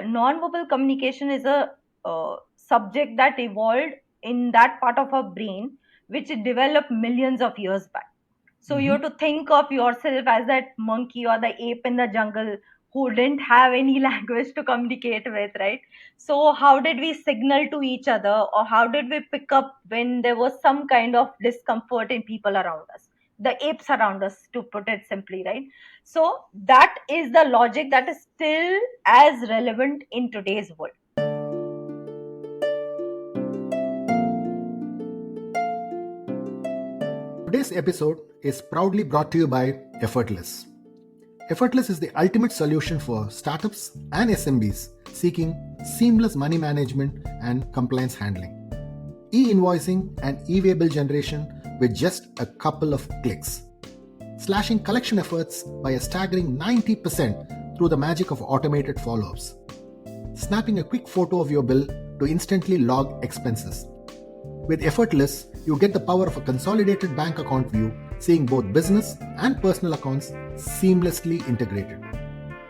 non-verbal communication is a subject that evolved in that part of our brain which developed millions of years back. So you have to think of yourself as that monkey or the ape in the jungle who didn't have any language to communicate with, right? So how did we signal to each other, or how did we pick up when there was some kind of discomfort in people around us, the apes around us, to put it simply, right? So that is the logic that is still as relevant in today's world. Today's episode is proudly brought to you by Effortless. Effortless is the ultimate solution for startups and SMBs seeking seamless money management and compliance handling, e-invoicing and e-way bill generation with just a couple of clicks, slashing collection efforts by a staggering 90% through the magic of automated follow-ups, snapping a quick photo of your bill to instantly log expenses. With Effortless, you get the power of a consolidated bank account view, seeing both business and personal accounts seamlessly integrated.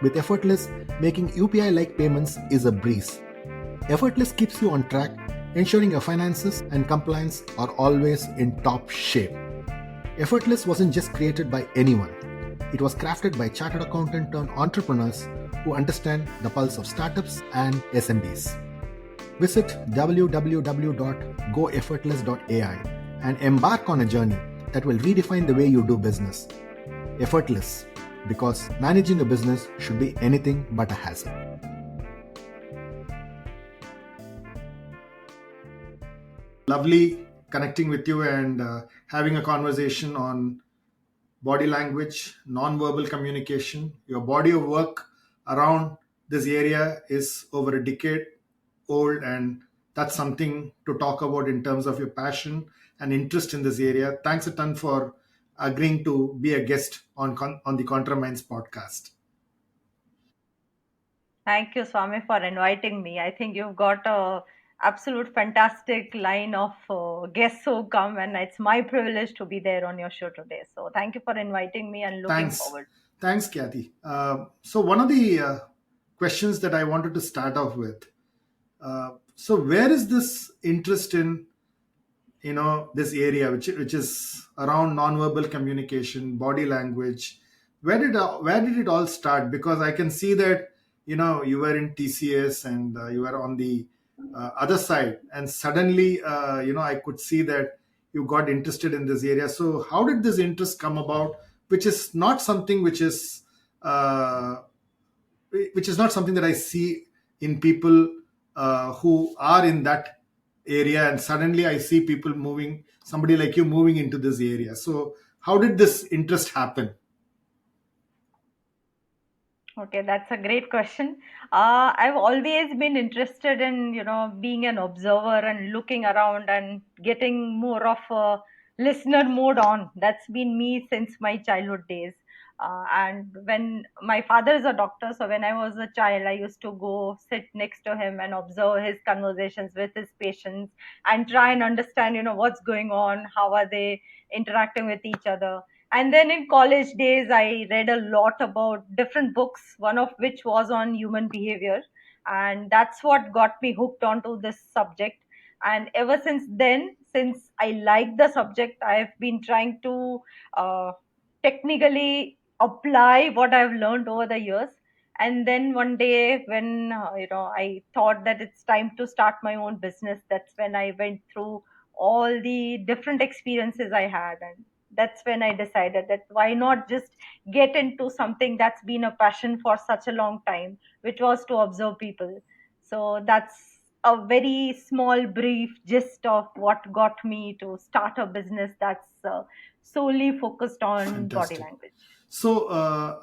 With Effortless, making UPI-like payments is a breeze. Effortless keeps you on track, ensuring your finances and compliance are always in top shape. Effortless wasn't just created by anyone. It was crafted by chartered accountant turned entrepreneurs who understand the pulse of startups and SMBs. Visit www.goeffortless.ai and embark on a journey that will redefine the way you do business. Effortless, because managing a business should be anything but a hassle. Lovely connecting with you and having a conversation on body language, non-verbal communication. Your body of work around this area is over a decade old, and that's something to talk about in terms of your passion and interest in this area. Thanks a ton for agreeing to be a guest on the ContraMinds podcast. Thank you, Swami, for inviting me. I think you've got a absolute fantastic line of guests who come, and it's my privilege to be there on your show today. So thank you for inviting me, and looking Thanks. forward. Thanks, Khyati. So one of the questions that I wanted to start off with. So where is this interest in this area which is around nonverbal communication, body language? Where did it all start? Because I can see that you were in TCS and you were on the other side, and suddenly I could see that you got interested in this area. So how did this interest come about, which is not something uh, which is not something that I see in people who are in that area, and suddenly I see people moving, somebody like you moving into this area. So how did this interest happen? Okay, that's a great question. I've always been interested in, being an observer and looking around and getting more of a listener mode on. That's been me since my childhood days. And when my father is a doctor, so when I was a child, I used to go sit next to him and observe his conversations with his patients and try and understand, what's going on, how are they interacting with each other. And then in college days, I read a lot about different books, one of which was on human behavior. And that's what got me hooked onto this subject. And ever since then, since I like the subject, I've been trying to uh, technically apply what I've learned over the years. And then one day, when I thought that it's time to start my own business, that's when I went through all the different experiences I had, and that's when I decided that why not just get into something that's been a passion for such a long time, which was to observe people. So that's a very small brief gist of what got me to start a business that's solely focused on body Fantastic. language. So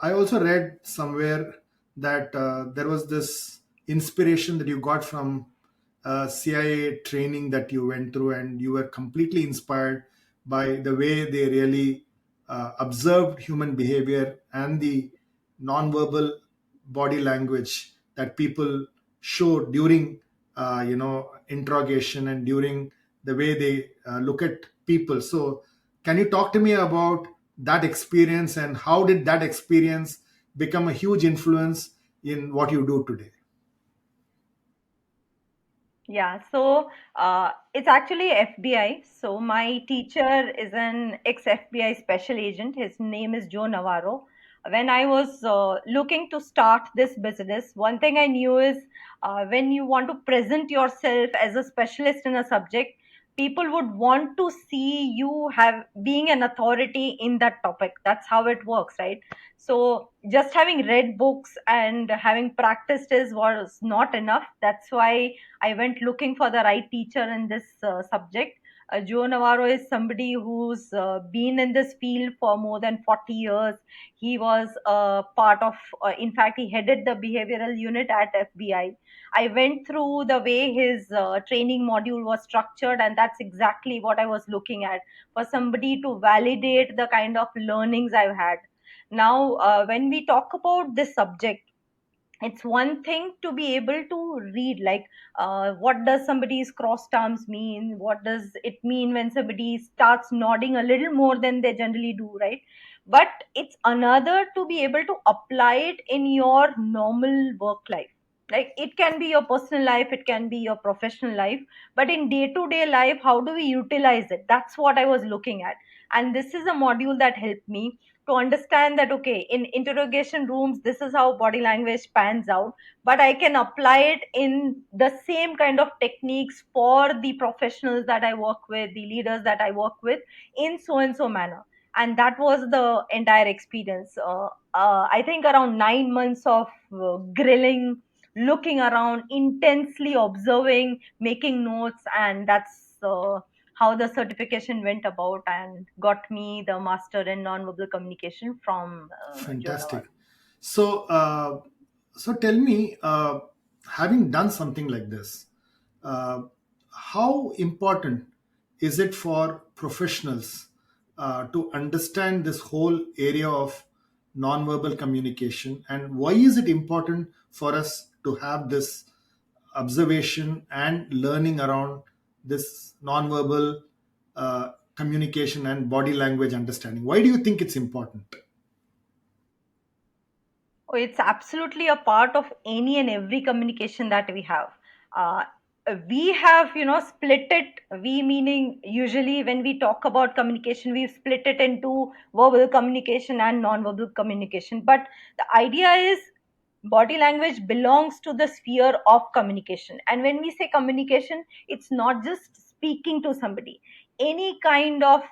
I also read somewhere that there was this inspiration that you got from CIA training that you went through, and you were completely inspired by the way they really observed human behavior and the nonverbal body language that people show during interrogation and during the way they look at people. So can you talk to me about that experience, and how did that experience become a huge influence in what you do today? Yeah, so it's actually FBI. So my teacher is an ex-FBI special agent. His name is Joe Navarro. When I was looking to start this business, one thing I knew is when you want to present yourself as a specialist in a subject, people would want to see you have being an authority in that topic. That's how it works, right? So just having read books and having practiced is was not enough. That's why I went looking for the right teacher in this subject. Joe Navarro is somebody who's been in this field for more than 40 years. He was part of, in fact, he headed the behavioral unit at FBI. I went through the way his training module was structured, and that's exactly what I was looking at, for somebody to validate the kind of learnings I've had. Now, when we talk about this subject, it's one thing to be able to read, like what does somebody's crossed arms mean, what does it mean when somebody starts nodding a little more than they generally do, right? But it's another to be able to apply it in your normal work life. Like, it can be your personal life, it can be your professional life, but in day to day life, how do we utilize it? That's what I was looking at. And this is a module that helped me to understand that, okay, in interrogation rooms, this is how body language pans out, but I can apply it in the same kind of techniques for the professionals that I work with, the leaders that I work with, in so and so manner. And that was the entire experience. I think around 9 months of grilling, looking around, intensely observing, making notes, and that's how the certification went about and got me the master in nonverbal communication from Joe Fantastic. Navarro. So, so tell me, having done something like this, uh, how important is it for professionals to understand this whole area of nonverbal communication, and why is it important for us to have this observation and learning around this nonverbal communication and body language understanding? Why do you think it's important? Oh, it's absolutely a part of any and every communication that we have. Uh, we have, split it. We meaning usually when we talk about communication, we split it into verbal communication and non-verbal communication. But the idea is body language belongs to the sphere of communication. And when we say communication, it's not just speaking to somebody. Any kind of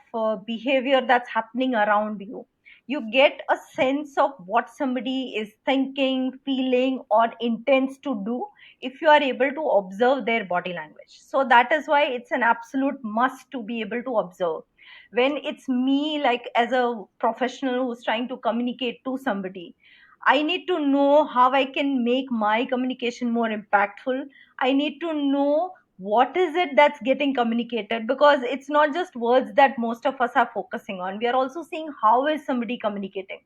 behavior that's happening around you, you get a sense of what somebody is thinking, feeling, or intends to do if you are able to observe their body language. So that is why it's an absolute must to be able to observe. When it's me, like as a professional who's trying to communicate to somebody, I need to know how I can make my communication more impactful. I need to know what is it that's getting communicated, because it's not just words that most of us are focusing on. We are also seeing how is somebody communicating.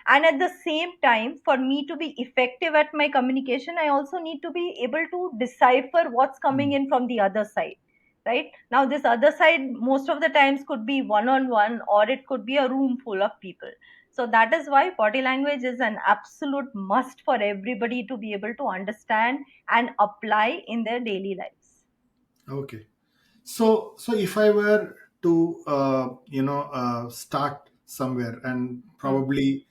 And at the same time, for me to be effective at my communication, I also need to be able to decipher what's coming in from the other side. Right now, this other side most of the times could be one on one, or it could be a room full of people. So that is why body language is an absolute must for everybody to be able to understand and apply in their daily lives. Okay. So if I were to start somewhere, and Hmm. probably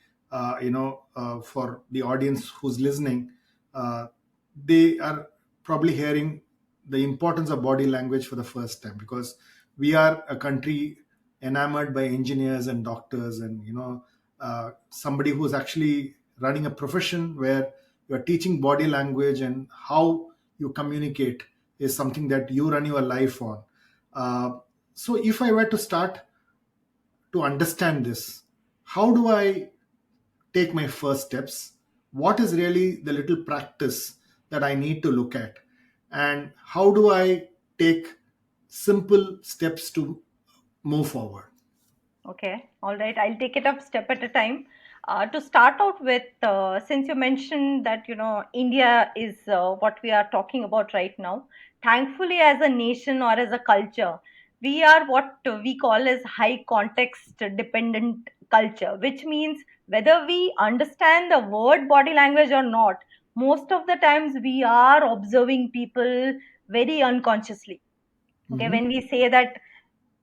for the audience who's listening, uh, they are probably hearing the importance of body language for the first time, because we are a country enamored by engineers and doctors, and somebody who's actually running a profession where you're teaching body language and how you communicate is something that you run your life on. uh, so if I were to start to understand this, how do I take my first steps? What is really the little practice that I need to look at? And how do I take simple steps to move forward? Okay, all right. I'll take it up step at a time. To start out with, since you mentioned that India is what we are talking about right now. Thankfully, as a nation or as a culture, we are what we call as high context dependent culture, which means whether we understand the word body language or not, most of the times we are observing people very unconsciously. Okay, Mm-hmm. when we say that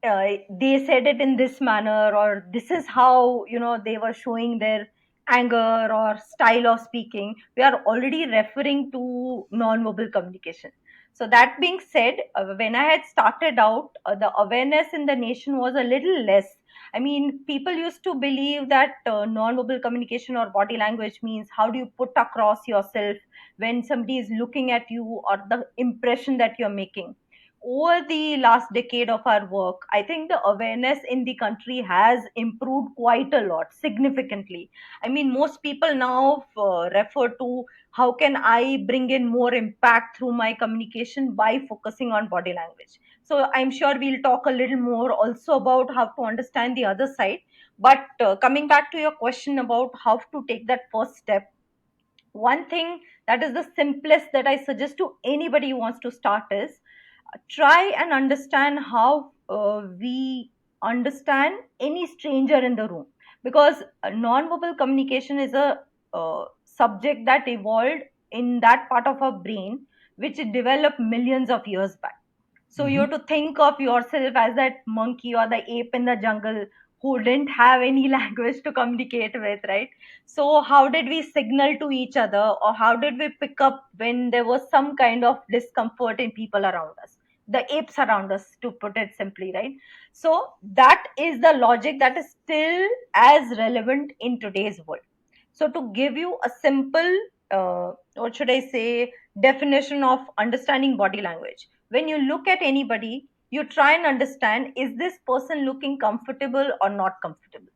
they said it in this manner, or this is how they were showing their anger or style of speaking, we are already referring to non-verbal communication. So that being said, when I had started out, the awareness in the nation was a little less. I mean, people used to believe that non-verbal communication or body language means how do you put across yourself when somebody is looking at you, or the impression that you're making. Over the last decade of our work, I think the awareness in the country has improved quite a lot, significantly. I mean, most people now refer to how can I bring in more impact through my communication by focusing on body language. So I'm sure we'll talk a little more also about how to understand the other side. But coming back to your question about how to take that first step, one thing that is the simplest that I suggest to anybody who wants to start is try and understand how we understand any stranger in the room, because non-verbal communication is a subject that evolved in that part of our brain which developed millions of years back. So you Mm-hmm. have to think of yourself as that monkey or the ape in the jungle who didn't have any language to communicate with, right? So how did we signal to each other, or how did we pick up when there was some kind of discomfort in people around us? The apes around us, to put it simply, right? So that is the logic that is still as relevant in today's world. So to give you a simple, what should I say, definition of understanding body language, when you look at anybody, you try and understand, is this person looking comfortable or not comfortable?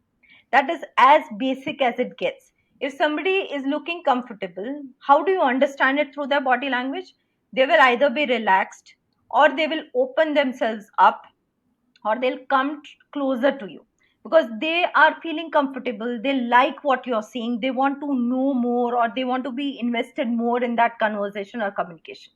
That is as basic as it gets. If somebody is looking comfortable, how do you understand it? Through their body language. They will either be relaxed, or they will open themselves up, or they'll come closer to you, because they are feeling comfortable, they like what you're saying, they want to know more, or they want to be invested more in that conversation or communication.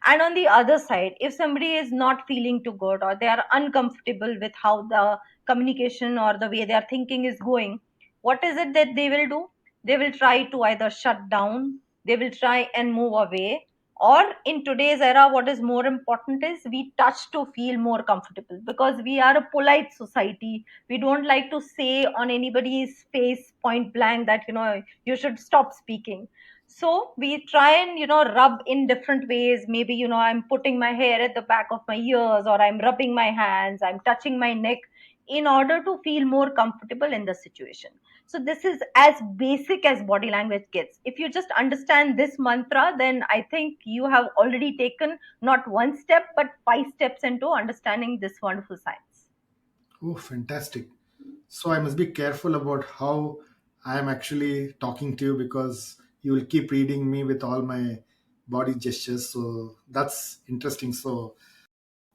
And on the other side, if somebody is not feeling too good, or they are uncomfortable with how the communication or the way they are thinking is going, what is it that they will do? They will try to either shut down, they will try and move away, or in today's era, what is more important is we touch to feel more comfortable, because we are a polite society. We don't like to say on anybody's face point blank that you should stop speaking. So we try and rub in different ways. Maybe I'm putting my hair at the back of my ears, or I'm rubbing my hands, I'm touching my neck, in order to feel more comfortable in the situation. So this is as basic as body language gets. If you just understand this mantra, then I think you have already taken not one step but five steps into understanding this wonderful science. Oh, fantastic. So I must be careful about how I am actually talking to you, because you will keep reading me with all my body gestures. So that's interesting. So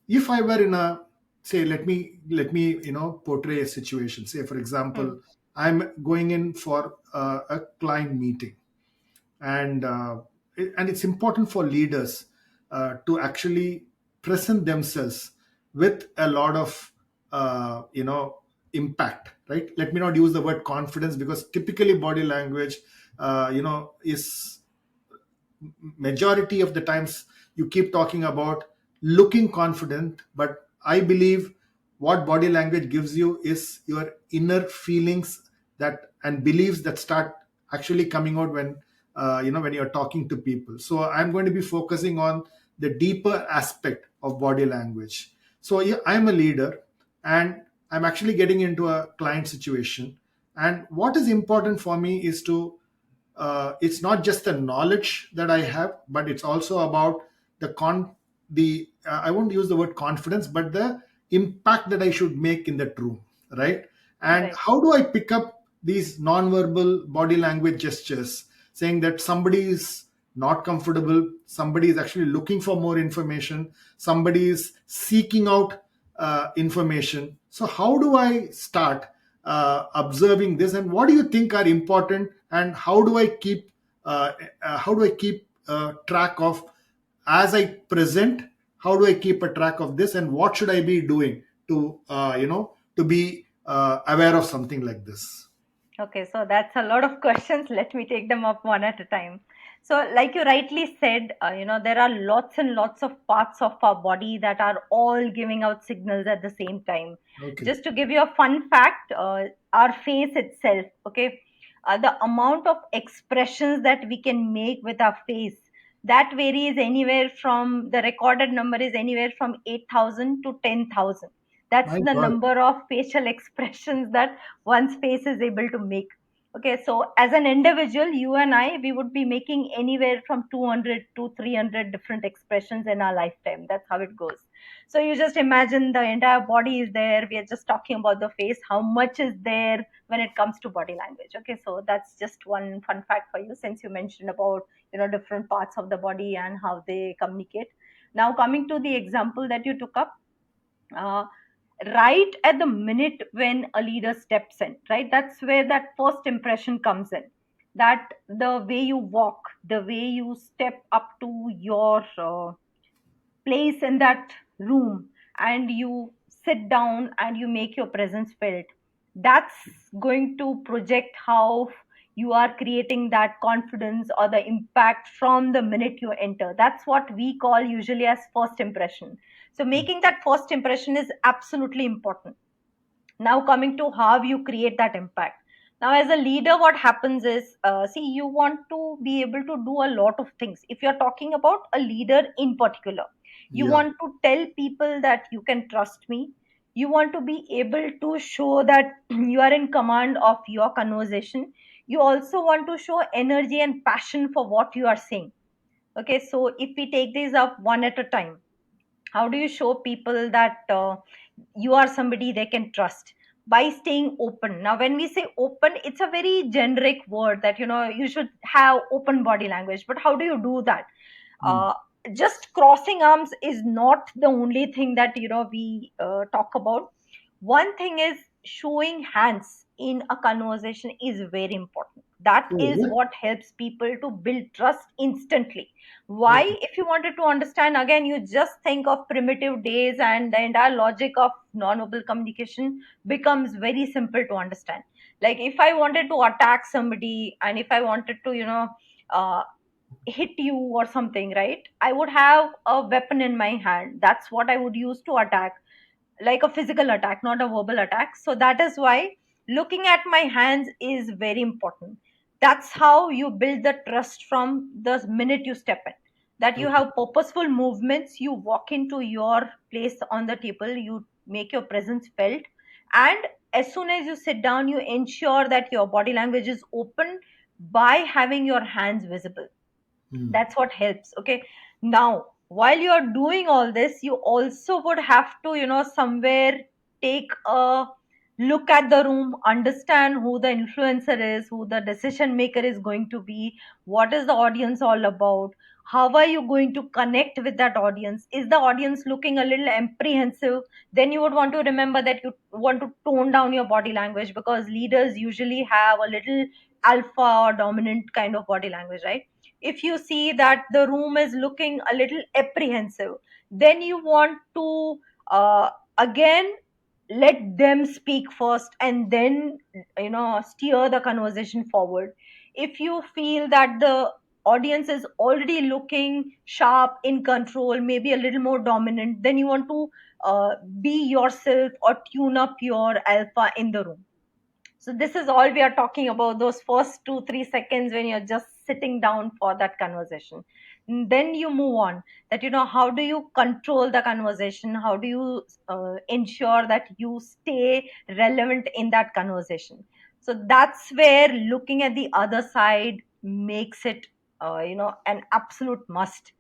if I were in a, say, let me portray a situation. Say, for Hmm. example, I'm going in for a client meeting, and and it's important for leaders to actually present themselves with a lot of impact, right? Let me not use the word confidence, because typically body language is, majority of the times, you keep talking about looking confident, but I believe what body language gives you is your inner feelings that and beliefs that start actually coming out when when you're talking to people. So I'm going to be focusing on the deeper aspect of body language. So yeah, I'm a leader, and I'm actually getting into a client situation, and what is important for me is to, it's not just the knowledge that I have, but it's also about the I won't use the word confidence, but the impact that I should make in that room, right? And Right. how do I pick up these nonverbal body language gestures, saying that somebody is not comfortable, somebody is actually looking for more information, somebody is seeking out information. So how do I start observing this, and what do you think are important, and uh, how do I keep track of, as I present, how do I keep a track of this, and what should I be doing to to be aware of something like this? Okay, so that's a lot of questions. Let me take them up one at a time. So, like you rightly said, there are lots and lots of parts of our body that are all giving out signals at the same time. Okay. Just to give you a fun fact, our face itself, okay, the amount of expressions that we can make with our face, that varies anywhere from, the recorded number is anywhere from 8,000 to 10,000. That's My the God. number of facial expressions that one's face is able to make. Okay, so as an individual, you and I, we would be making anywhere from 200 to 300 different expressions in our lifetime. That's how it goes. So you just imagine the entire body is there. We are just talking about the face. How much is there when it comes to body language? Okay, so that's just one fun fact for you, since you mentioned about different parts of the body and how they communicate. Now coming to the example that you took up, uh, right at the minute when a leader steps in, right, that's where that first impression comes in. That the way you walk, the way you step up to your place in that room, and you sit down and you make your presence felt, that's going to project how you are creating that confidence or the impact from the minute you enter. That's what we call usually as first impression. So making that first impression is absolutely important. Now coming to how you create that impact. Now as a leader, what happens is, see, you want to be able to do a lot of things. If you're talking about a leader in particular, you Yeah. want to tell people that you can trust me. You want to be able to show that you are in command of your conversation. You also want to show energy and passion for what you are saying. Okay, so if we take these up one at a time, how do you show people that you are somebody they can trust? By staying open. Now when we say open, it's a very generic word that you should have open body language, but how do you do that? Mm. uh, just crossing arms is not the only thing that we talk about. One thing is, showing hands in a conversation is very important. That Oh, is what? what helps people to build trust instantly. Why? Okay. If you wanted to understand, again, you just think of primitive days, and the entire logic of non-verbal communication becomes very simple to understand. Like if I wanted to attack somebody, and if I wanted to uh, hit you or something, right, I would have a weapon in my hand. That's what I would use to attack, like a physical attack, not a verbal attack. So that is why looking at my hands is very important. That's how you build the trust from the minute you step in. That you Okay. have purposeful movements, you walk into your place on the table, you make your presence felt, and as soon as you sit down, you ensure that your body language is open by having your hands visible. Mm. That's what helps. Okay, now while you're doing all this, you also would have to somewhere take a look at the room, understand who the influencer is, who the decision maker is going to be, what is the audience all about, how are you going to connect with that audience. Is the audience looking a little apprehensive? Then you would want to remember that you want to tone down your body language, because leaders usually have a little alpha or dominant kind of body language, right? If you see that the room is looking a little apprehensive, then you want to uh, again let them speak first, and then steer the conversation forward. If you feel that the audience is already looking sharp, in control, maybe a little more dominant, then you want to be yourself or tune up your alpha in the room. So this is all we are talking about, those first 2 3 seconds when you're just sitting down for that conversation. And then you move on, that how do you control the conversation, how do you ensure that you stay relevant in that conversation. So that's where looking at the other side makes it an absolute must.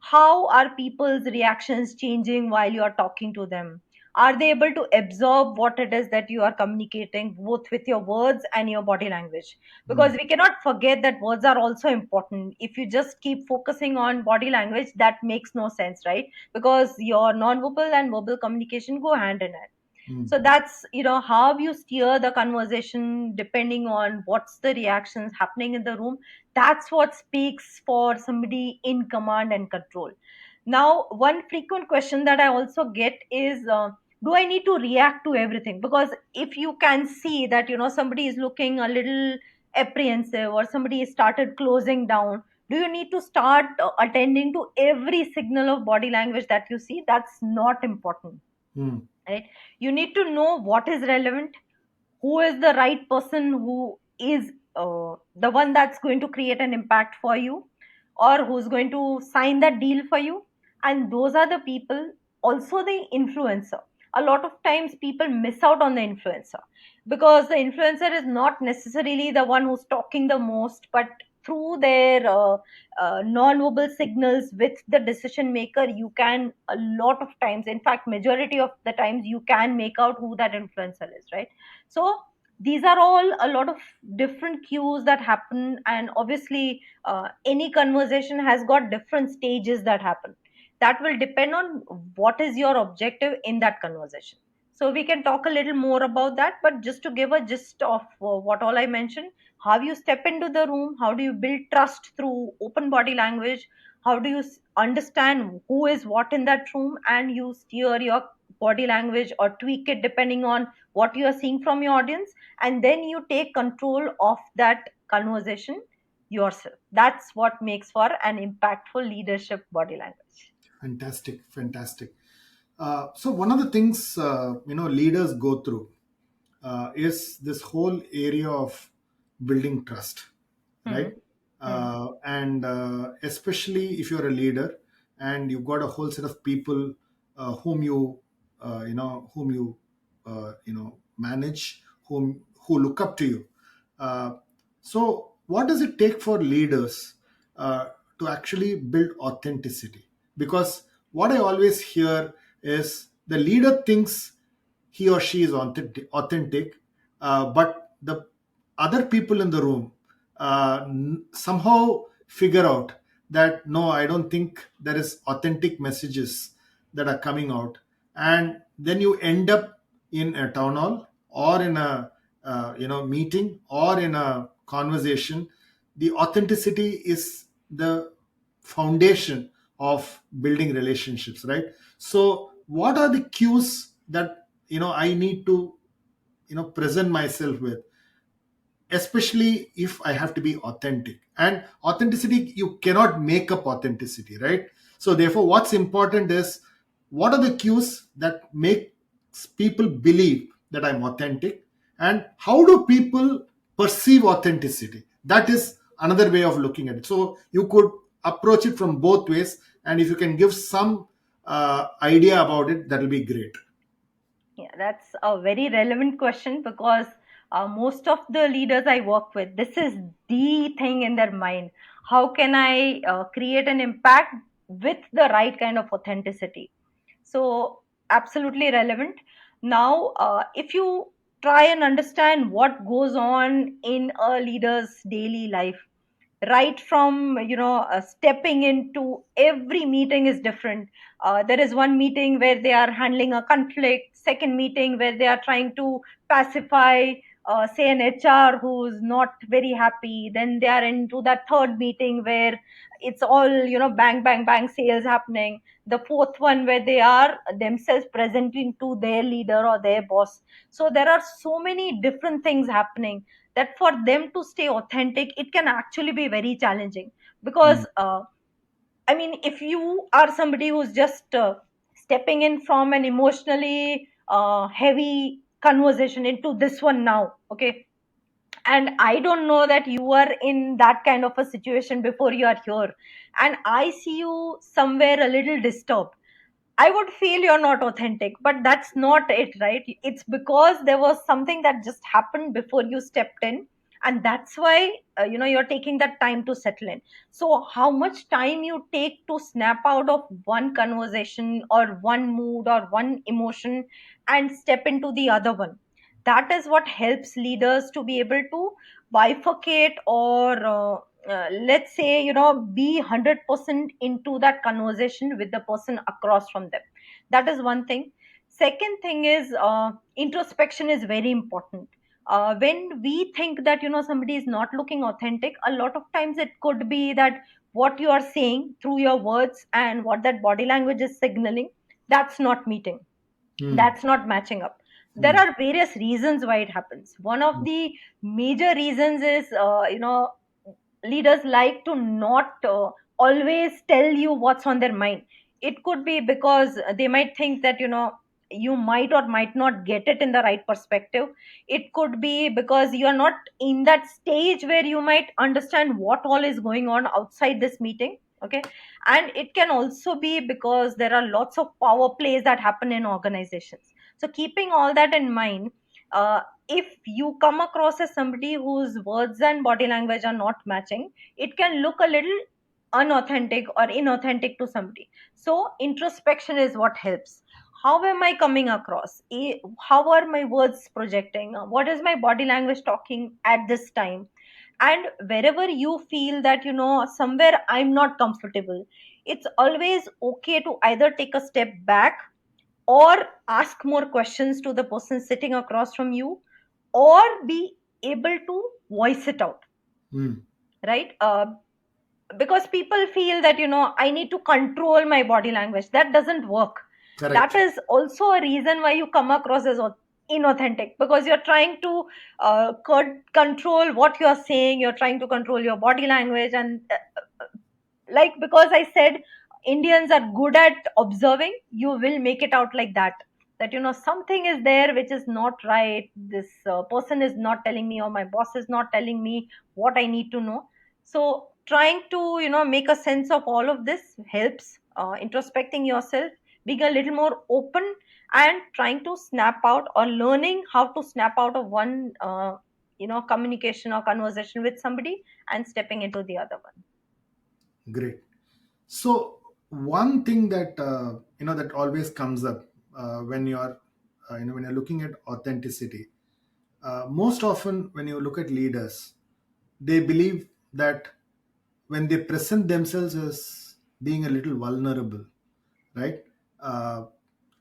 How are people's reactions changing while you are talking to them? Are they able to absorb what it is that you are communicating, both with your words and your body language? Because Mm. we cannot forget that words are also important. If you just keep focusing on body language, that makes no sense, right? Because your non-verbal and verbal communication go hand in hand. Mm. So that's how you steer the conversation depending on what's the reactions happening in the room. That's what speaks for somebody in command and control. Now one frequent question that I also get is, do I need to react to everything? Because if you can see that somebody is looking a little apprehensive, or somebody has started closing down, Do you need to start attending to every signal of body language that you see? That's not important, Hmm. right? You need to know what is relevant, who is the right person, who is the one that's going to create an impact for you, or who's going to sign that deal for you. And those are the people. Also the influencer, a lot of times people miss out on the influencer, because the influencer is not necessarily the one who's talking the most, but through their non-verbal signals with the decision maker, you can a lot of times, in fact majority of the times, you can make out who that influencer is, right? So these are all a lot of different cues that happen, and obviously any conversation has got different stages that happen. That will depend on what is your objective in that conversation. So we can talk a little more about that, but just to give a gist of what all I mentioned: how you step into the room, how do you build trust through open body language, how do you understand who is what in that room, and you steer your body language or tweak it depending on what you are seeing from your audience, and then you take control of that conversation yourself. That's what makes for an impactful leadership body language. Fantastic, fantastic. So one of the things leaders go through is this whole area of building trust, Hmm. right? Hmm. And especially if you're a leader and you've got a whole set of people whom you manage, who look up to you. Uh, so, what does it take for leaders to actually build authenticity? Because what I always hear is the leader thinks he or she is authentic, but the other people in the room somehow figure out that no, I don't think there is authentic messages that are coming out, and then you end up in a town hall or in a meeting or in a conversation. The authenticity is the foundation of building relationships, right? So what are the cues that I need to present myself with, especially if I have to be authentic? And authenticity, you cannot make up authenticity, right? So therefore, what's important is, what are the cues that make people believe that I'm authentic, and how do people perceive authenticity? That is another way of looking at it. So you could approach it from both ways, and if you can give some idea about it, that will be great. Yeah, that's a very relevant question, because most of the leaders I work with, this is the thing in their mind. How can I create an impact with the right kind of authenticity? So, absolutely relevant. Now, if you try and understand what goes on in a leader's daily life, right from stepping into every meeting is different. There is one meeting where they are handling a conflict, second meeting where they are trying to pacify say an HR who's not very happy, then they are into that third meeting where it's all bang bang bang sales happening, the fourth one where they are themselves presenting to their leader or their boss. So there are so many different things happening that for them to stay authentic, it can actually be very challenging. Hmm. Because I mean, if you are somebody who's just stepping in from an emotionally heavy conversation into this one now, okay, and I don't know that you are in that kind of a situation before you are here, and I see you somewhere a little disturbed, I would feel you're not authentic. But that's not it, right? It's because there was something that just happened before you stepped in, and that's why you're taking that time to settle in. So how much time you take to snap out of one conversation or one mood or one emotion and step into the other one, that is what helps leaders to be able to bifurcate, or let's say be 100% into that conversation with the person across from them. That is one thing. Second thing is introspection is very important. When we think that somebody is not looking authentic, a lot of times it could be that what you are saying through your words and what that body language is signaling, that's not meeting, Hmm. that's not matching up. There Hmm. are various reasons why it happens. One of the major reasons is leaders like to not always tell you what's on their mind. It could be because they might think that you might or might not get it in the right perspective. It could be because you are not in that stage where you might understand what all is going on outside this meeting. Okay. And it can also be because there are lots of power plays that happen in organizations. So keeping all that in mind, if you come across as somebody whose words and body language are not matching, it can look a little unauthentic or inauthentic to somebody. So introspection is what helps. How am I coming across? How are my words projecting? What is my body language talking at this time? And wherever you feel that somewhere I'm not comfortable, it's always okay to either take a step back or ask more questions to the person sitting across from you, or be able to voice it out, Hmm. right? Because people feel that I need to control my body language. That doesn't work. That Correct. is also a reason why you come across as inauthentic, because you're trying to control what you're saying. You're trying to control your body language. And like, because I said Indians are good at observing, you will make it out like that, that something is there which is not right. This person is not telling me, or my boss is not telling me what I need to know. So trying to make a sense of all of this helps. Introspecting yourself, being a little more open, and trying to snap out, or learning how to snap out of one communication or conversation with somebody, and stepping into the other one. Great. So one thing that that always comes up when you're when you're looking at authenticity, most often when you look at leaders, they believe that when they present themselves as being a little vulnerable, right? Uh,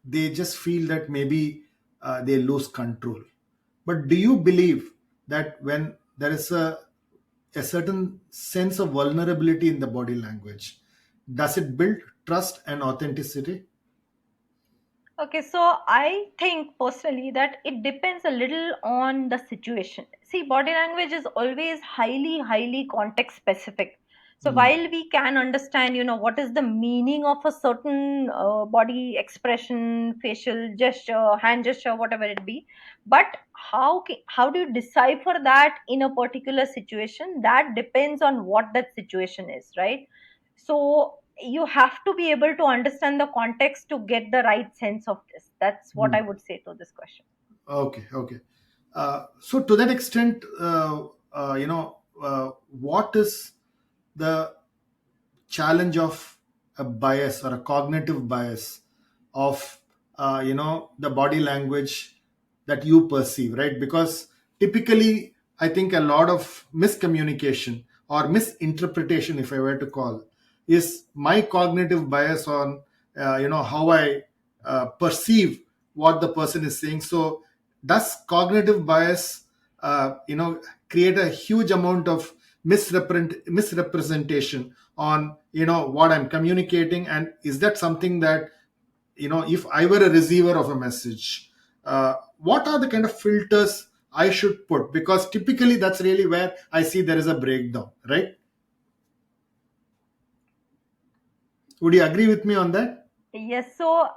they just feel that maybe they lose control. But do you believe that when there is a certain sense of vulnerability in the body language, does it build trust and authenticity? Okay, so I think personally that it depends a little on the situation. See, body language is always highly, highly context specific. So Hmm. while we can understand, what is the meaning of a certain body expression, facial gesture, hand gesture, whatever it be, but how do you decipher that in a particular situation? That depends on what that situation is, right? So you have to be able to understand the context to get the right sense of this. That's what I Hmm. would say to this question. Okay, okay. So to that extent, what is the challenge of a bias or a cognitive bias of the body language that you perceive, right? Because typically I think a lot of miscommunication or misinterpretation, if I were to call, is my cognitive bias on how I perceive what the person is saying. So does cognitive bias create a huge amount of misrepresentation on what I'm communicating? And is that something that, if I were a receiver of a message, what are the kind of filters I should put? Because typically that's really where I see there is a breakdown, right? Would you agree with me on that? Yes, so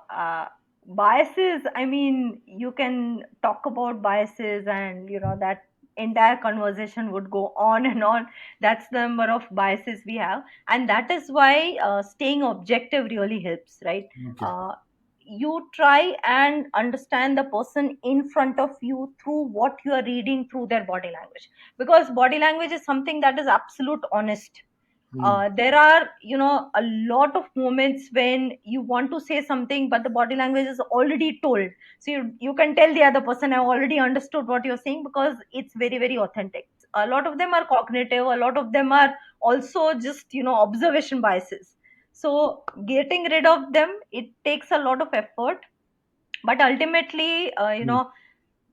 biases, I mean, you can talk about biases, and that entire conversation would go on and on. That's the number of biases we have. And that is why staying objective really helps, right? Okay. Uh, you try and understand the person in front of you through what you are reading through their body language, because body language is something that is absolute honest. Hmm. There are a lot of moments when you want to say something but the body language is already told. So you can tell the other person, I already understood what you're saying, because it's very, very authentic. A lot of them are cognitive, a lot of them are also just observation biases. So getting rid of them, it takes a lot of effort. But ultimately, Hmm.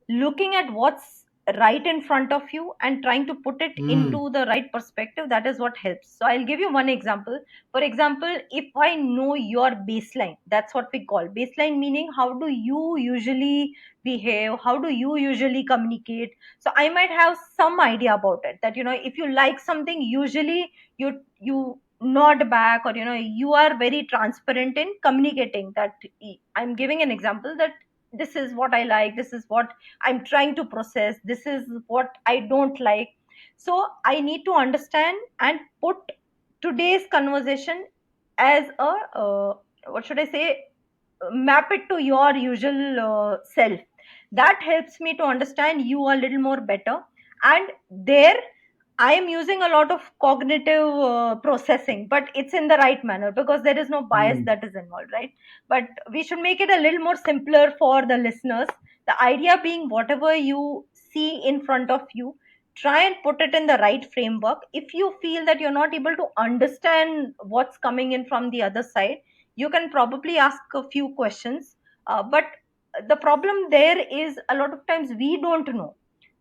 looking at what's right in front of you and trying to put it Mm. into the right perspective, that is what helps. So I'll give you one example. For example, if I know your baseline, that's what we call baseline, meaning how do you usually behave, how do you usually communicate. So I might have some idea about it, that if you like something, usually you nod back, or you are very transparent in communicating that. I'm giving an example that this is what I like, this is what I'm trying to process, this is what I don't like. So I need to understand and put today's conversation as a what should I say, map it to your usual self. That helps me to understand you a little more better. And there I am using a lot of cognitive processing, but it's in the right manner, because there is no bias Mm. that is involved, right? But we should make it a little more simpler for the listeners. The idea being, whatever you see in front of you, try and put it in the right framework. If you feel that you're not able to understand what's coming in from the other side, you can probably ask a few questions. But the problem there is, a lot of times we don't know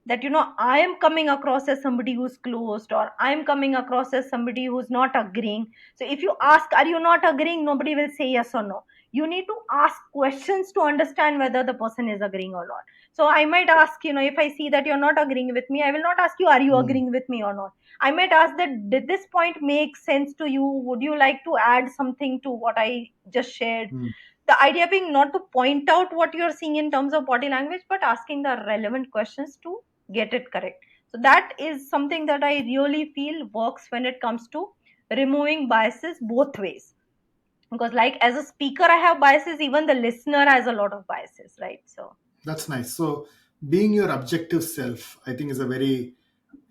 that I am coming across as somebody who's closed, or I am coming across as somebody who's not agreeing. So if you ask, are you not agreeing, nobody will say yes or no. You need to ask questions to understand whether the person is agreeing or not. So I might ask, if I see that you're not agreeing with me, I will not ask you, are you Mm. agreeing with me or not. I might ask that, did this point make sense to you, would you like to add something to what I just shared. Mm. The idea being not to point out what you're seeing in terms of body language, but asking the relevant questions to get it correct. So that is something that I really feel works when it comes to removing biases both ways. Because, like, as a speaker, I have biases, even the listener has a lot of biases, right? So, That's nice. So, being your objective self, I think, is a very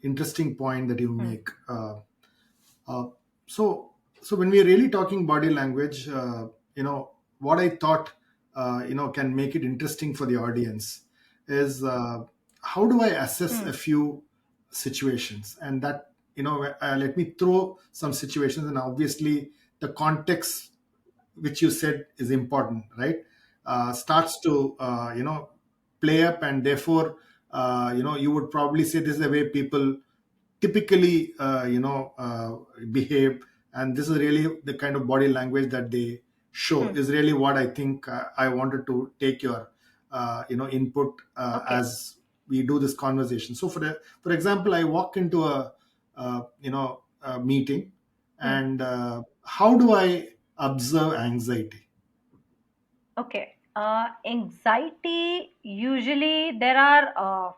interesting point that you hmm, make. Uh, so, so when we are really talking body language, what I thought, can make it interesting for the audience is how do I assess hmm, a few situations, and that let me throw some situations, and obviously the context which you said is important, right? Starts to play up, and therefore you would probably say this is the way people typically behave, and this is really the kind of body language that they show, hmm. is really what I think I wanted to take your input Okay. as we do this conversation. So for example, I walk into a meeting, Hmm. and how do I observe anxiety? Okay. Anxiety, usually there are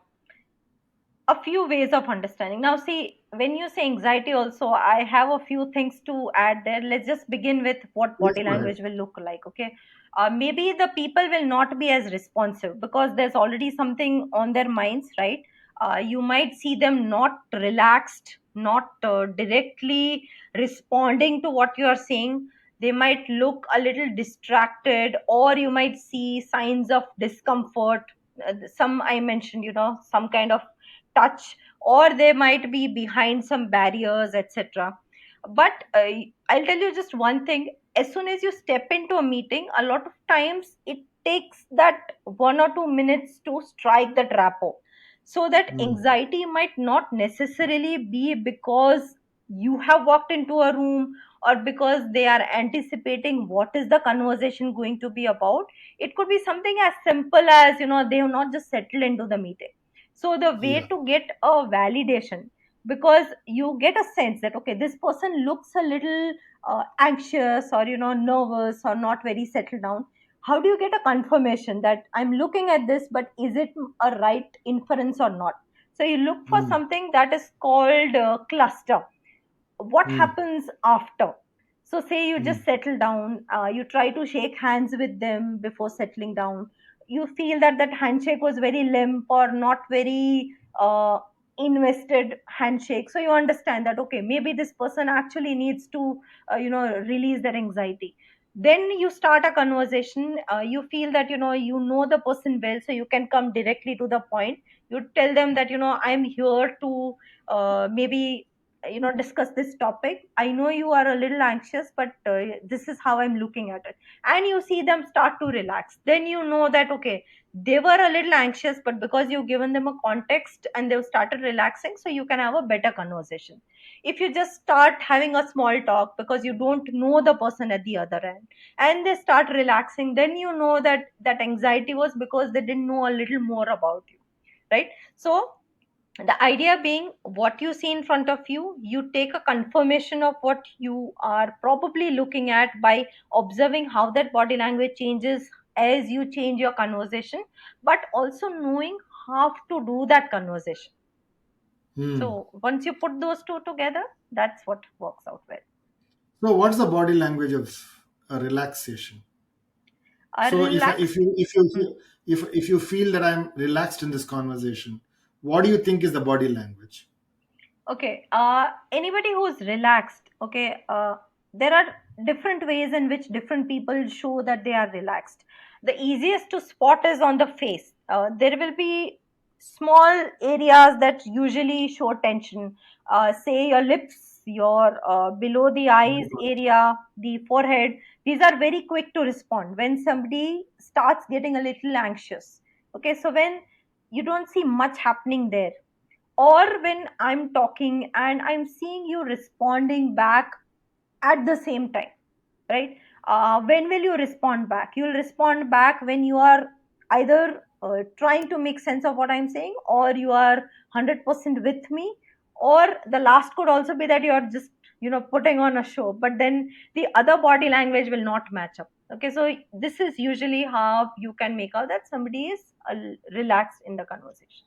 a few ways of understanding. Now, see, when you say anxiety, also, I have a few things to add there. Let's just begin with what Please body go ahead. language will look like. Okay. Maybe the people will not be as responsive because there's already something on their minds, right? You might see them not relaxed, not directly responding to what you are saying. They might look a little distracted, or you might see signs of discomfort. Some I mentioned, some kind of touch, or they might be behind some barriers, etc. But I'll tell you just one thing. As soon as you step into a meeting, a lot of times it takes that 1 or 2 minutes to strike that rapport. So that Mm. anxiety might not necessarily be because you have walked into a room, or because they are anticipating what is the conversation going to be about. It could be something as simple as, they have not just settled into the meeting. So the way Yeah. to get a validation, because you get a sense that, okay, this person looks a little anxious, or nervous, or not very settled down. How do you get a confirmation that I'm looking at this, but is it a right inference or not? So you look for Mm. something that is called cluster. What Mm. happens after? So say you Mm. just settle down, you try to shake hands with them before settling down. You feel that that handshake was very limp, or not very invested handshake. So you understand that, okay, maybe this person actually needs to release their anxiety. Then you start a conversation. You feel that you know the person well, so you can come directly to the point. You tell them that I'm here to maybe discuss this topic. I know you are a little anxious, but this is how I'm looking at it. And you see them start to relax, then you know that okay, they were a little anxious, but because you've given them a context and they've started relaxing, so you can have a better conversation. If you just start having a small talk because you don't know the person at the other end, and they start relaxing, then you know that that anxiety was because they didn't know a little more about you, right? So the idea being, what you see in front of you, you take a confirmation of what you are probably looking at by observing how that body language changes as you change your conversation, but also knowing how to do that conversation. Hmm. So once you put those two together, that's what works out well. So, what's the body language of a relaxation? A So, relaxed. if you feel that I'm relaxed in this conversation, what do you think is the body language? Okay, anybody who's relaxed, okay, there are different ways in which different people show that they are relaxed. The easiest to spot is on the face. There will be small areas that usually show tension. Say your lips, your below the eyes area, the forehead. These are very quick to respond when somebody starts getting a little anxious. Okay, so when you don't see much happening there, or when I'm talking and I'm seeing you responding back at the same time, right? When will you respond back? You'll respond back when you are either trying to make sense of what I'm saying, or you are 100% with me, or the last could also be that you are just putting on a show, but then the other body language will not match up. Okay, so this is usually how you can make out that somebody is relaxed in the conversation.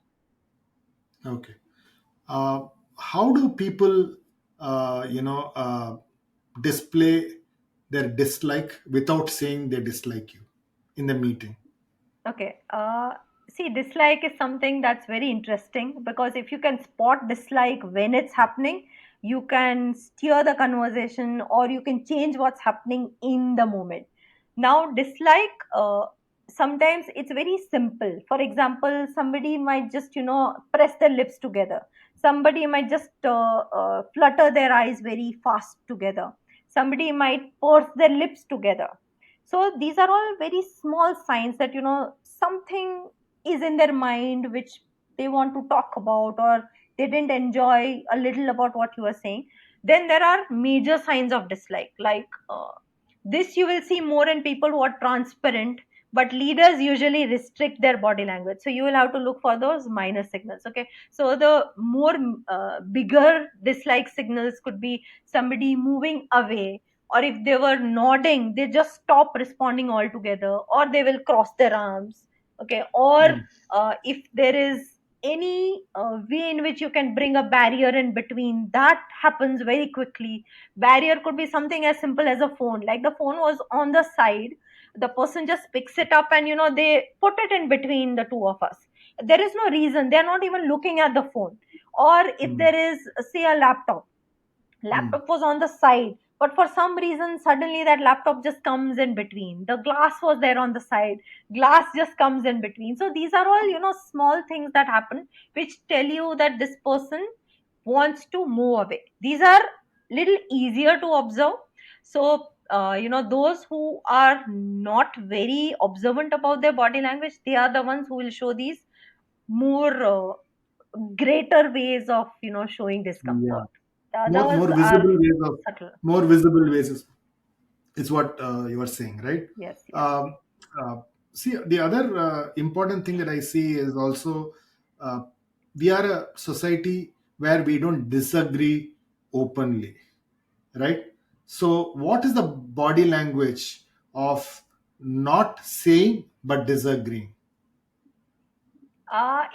Okay. uh, how do people display their dislike without saying they dislike you in the meeting? Okay. See, dislike is something that's very interesting, because if you can spot dislike when it's happening, you can steer the conversation, or you can change what's happening in the moment. Now, dislike, sometimes it's very simple. For example, somebody might just, press their lips together. Somebody might just flutter their eyes very fast together. Somebody might purse their lips together. So these are all very small signs that something is in their mind which they want to talk about, or they didn't enjoy a little about what you are saying. Then there are major signs of dislike, like this you will see more in people who are transparent, but leaders usually restrict their body language, so you will have to look for those minor signals. Okay, so the more bigger dislike signals could be somebody moving away, or if they were nodding, they just stop responding altogether, or they will cross their arms. Okay, or Mm, if there is any way in which you can bring a barrier in between, that happens very quickly. Barrier could be something as simple as a phone, like the phone was on the side, the person just picks it up and they put it in between the two of us. There is no reason, they're not even looking at the phone. Or if mm, there is, say, a mm, laptop was on the side, but for some reason suddenly that laptop just comes in between, the glass was there on the side, glass just comes in between. So these are all small things that happen, which tell you that this person wants to move away. These are little easier to observe. So those who are not very observant about their body language, they are the ones who will show these more greater ways of showing yeah. discomfort. The other ones More are visible ways of subtle. more visible ways is what you are saying, right? Yes, yes. um, uh, See, the other important thing that I see is also, uh, we are a society where we don't disagree openly, right? So what is the body language of not saying but disagreeing?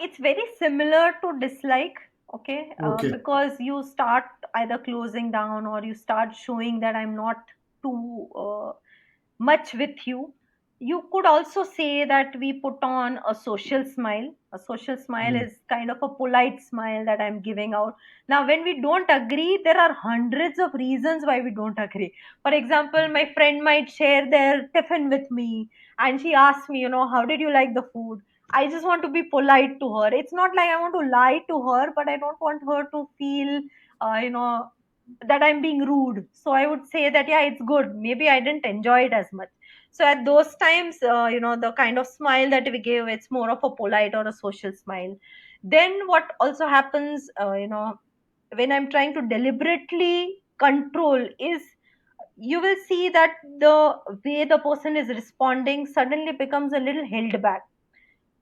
It's very similar to dislike, okay? Okay. Because you start either closing down, or you start showing that I'm not too much with you. You could also say that we put on a social smile. A social smile Mm, is kind of a polite smile that I'm giving out. Now, when we don't agree, there are hundreds of reasons why we don't agree. For example, my friend might share their tiffin with me, and she asks me, how did you like the food? I just want to be polite to her. It's not like I want to lie to her, but I don't want her to feel that I'm being rude. So I would say that, yeah, it's good. Maybe I didn't enjoy it as much. So at those times, the kind of smile that we give, it's more of a polite or a social smile. Then what also happens, when I'm trying to deliberately control is, you will see that the way the person is responding suddenly becomes a little held back.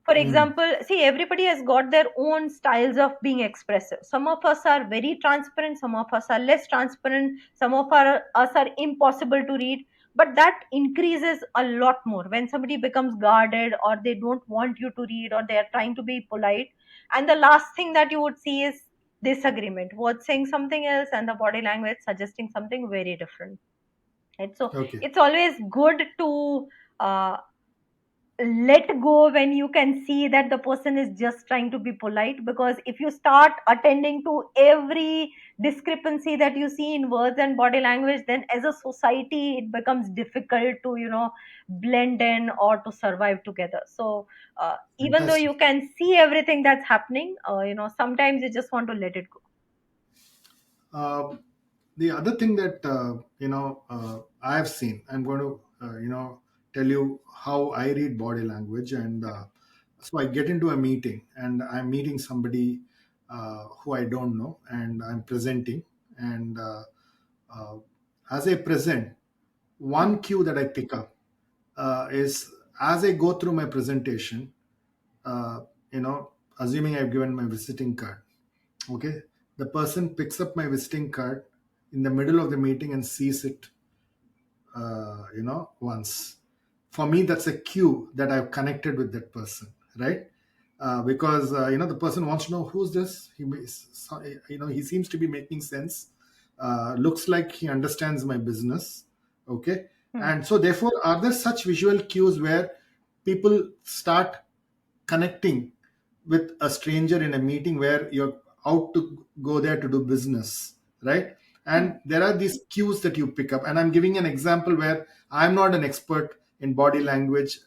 For Hmm. example, see, everybody has got their own styles of being expressive. Some of us are very transparent, some of us are less transparent, some of us are impossible to read. But that increases a lot more when somebody becomes guarded, or they don't want you to read, or they are trying to be polite. And the last thing that you would see is disagreement, words saying something else and the body language suggesting something very different. Right? So Okay. it's always good to uh, let go when you can see that the person is just trying to be polite, because if you start attending to every discrepancy that you see in words and body language, then as a society it becomes difficult to blend in or to survive together. So even though Fantastic. you can see everything that's happening, sometimes you just want to let it go. Uh, the other thing that I have seen, I'm going to tell you how I read body language, and so I get into a meeting and I'm meeting somebody who I don't know, and I'm presenting, and uh, as I present, Hmm. one cue that I pick up is as I go through my presentation, uh, assuming I've given my visiting card. Okay, the person picks up my visiting card in the middle of the meeting and sees it, once. For me, that's a cue that I've connected with that person, right? Because the person wants to know who's this. He seems to be making sense. Looks like he understands my business. Okay, Hmm. and so therefore, are there such visual cues where people start connecting with a stranger in a meeting where you're out to go there to do business, right? Hmm. And there are these cues that you pick up, and I'm giving an example where I'm not an expert in body language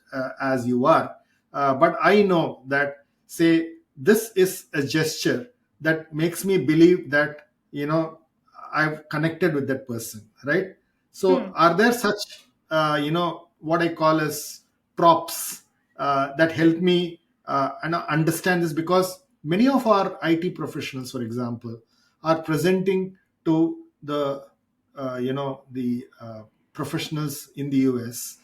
as you are, but I know that, say, this is a gesture that makes me believe that I've connected with that person, right? So Hmm. are there such what I call as props that help me and understand this, because many of our IT professionals, for example, are presenting to the professionals in the US,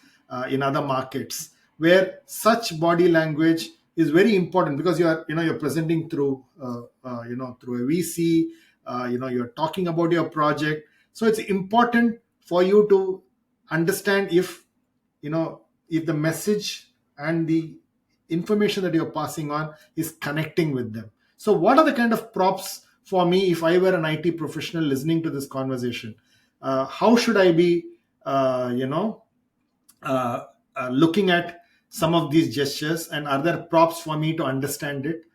in other markets, where such body language is very important, because you're presenting through through a VC, you're talking about your project, so it's important for you to understand if the message and the information that you're passing on is connecting with them. So what are the kind of props for me if I were an IT professional listening to this conversation? How should I be uh, looking at some of these gestures, and are there props for me to understand it,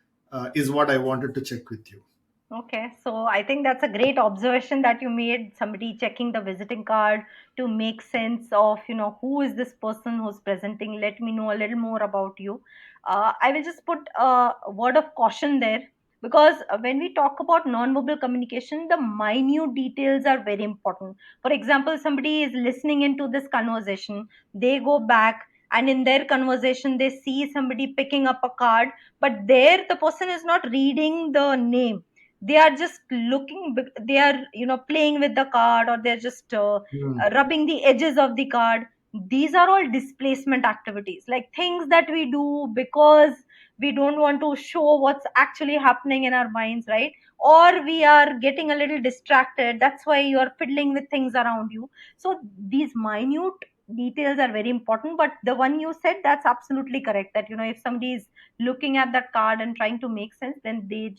is what I wanted to check with you. Okay, so I think that's a great observation that you made. Somebody checking the visiting card to make sense of, who is this person who's presenting? Let me know a little more about you. I will just put a word of caution there, because when we talk about nonverbal communication, the minute details are very important. For example, somebody is listening into this conversation, they go back, and in their conversation, they see somebody picking up a card, but there the person is not reading the name. They are just looking, they are playing with the card, or they're just Hmm. rubbing the edges of the card. These are all displacement activities, like things that we do because we don't want to show what's actually happening in our minds, right? Or we are getting a little distracted, that's why you are fiddling with things around you. So these minute details are very important, but the one you said, that's absolutely correct, that if somebody is looking at that card and trying to make sense, then they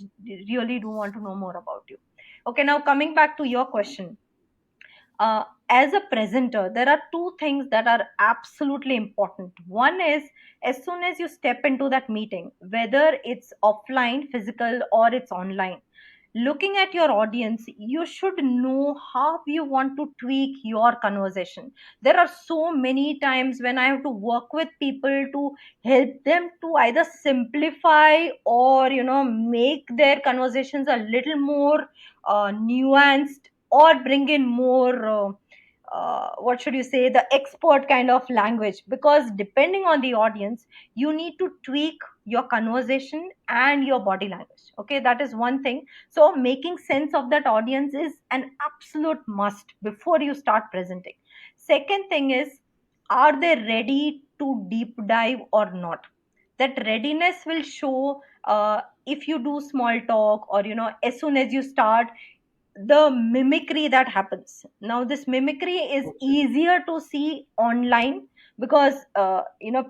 really do want to know more about you. Okay, now coming back to your question, as a presenter, there are two things that are absolutely important. One is, as soon as you step into that meeting, whether it's offline, physical, or it's online, looking at your audience, you should know how you want to tweak your conversation. There are so many times when I have to work with people to help them to either simplify or make their conversations a little more nuanced, or bring in more what should you say, the expert kind of language, because depending on the audience you need to tweak your conversation and your body language. Okay, that is one thing. So making sense of that audience is an absolute must before you start presenting. Second thing is, are they ready to deep dive or not? That readiness will show if you do small talk, or as soon as you start, the mimicry that happens. Now this mimicry is easier to see online, because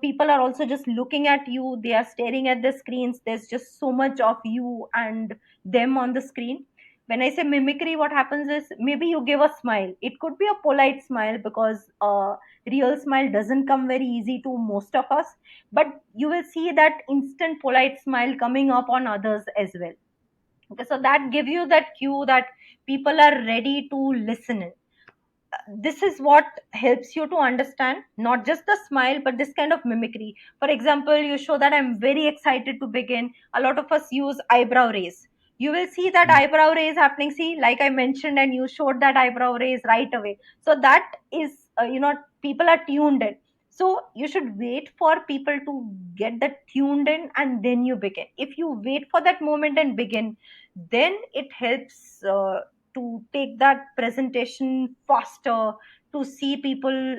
people are also just looking at you, they are staring at the screens, there's just so much of you and them on the screen. When I say mimicry, what happens is, maybe you give a smile, it could be a polite smile, because real smile doesn't come very easy to most of us, but you will see that instant polite smile coming up on others as well. Okay, so that gives you that cue that people are ready to listen in. This is what helps you to understand not just the smile but this kind of mimicry. For example, you show that I'm very excited to begin. A lot of us use eyebrow raise. You will see that Mm. eyebrow raise happening, see, like I mentioned, and you showed that eyebrow raise right away. So that is people are tuned in. So you should wait for people to get that tuned in and then you begin. If you wait for that moment and begin, then it helps to take that presentation faster, to see people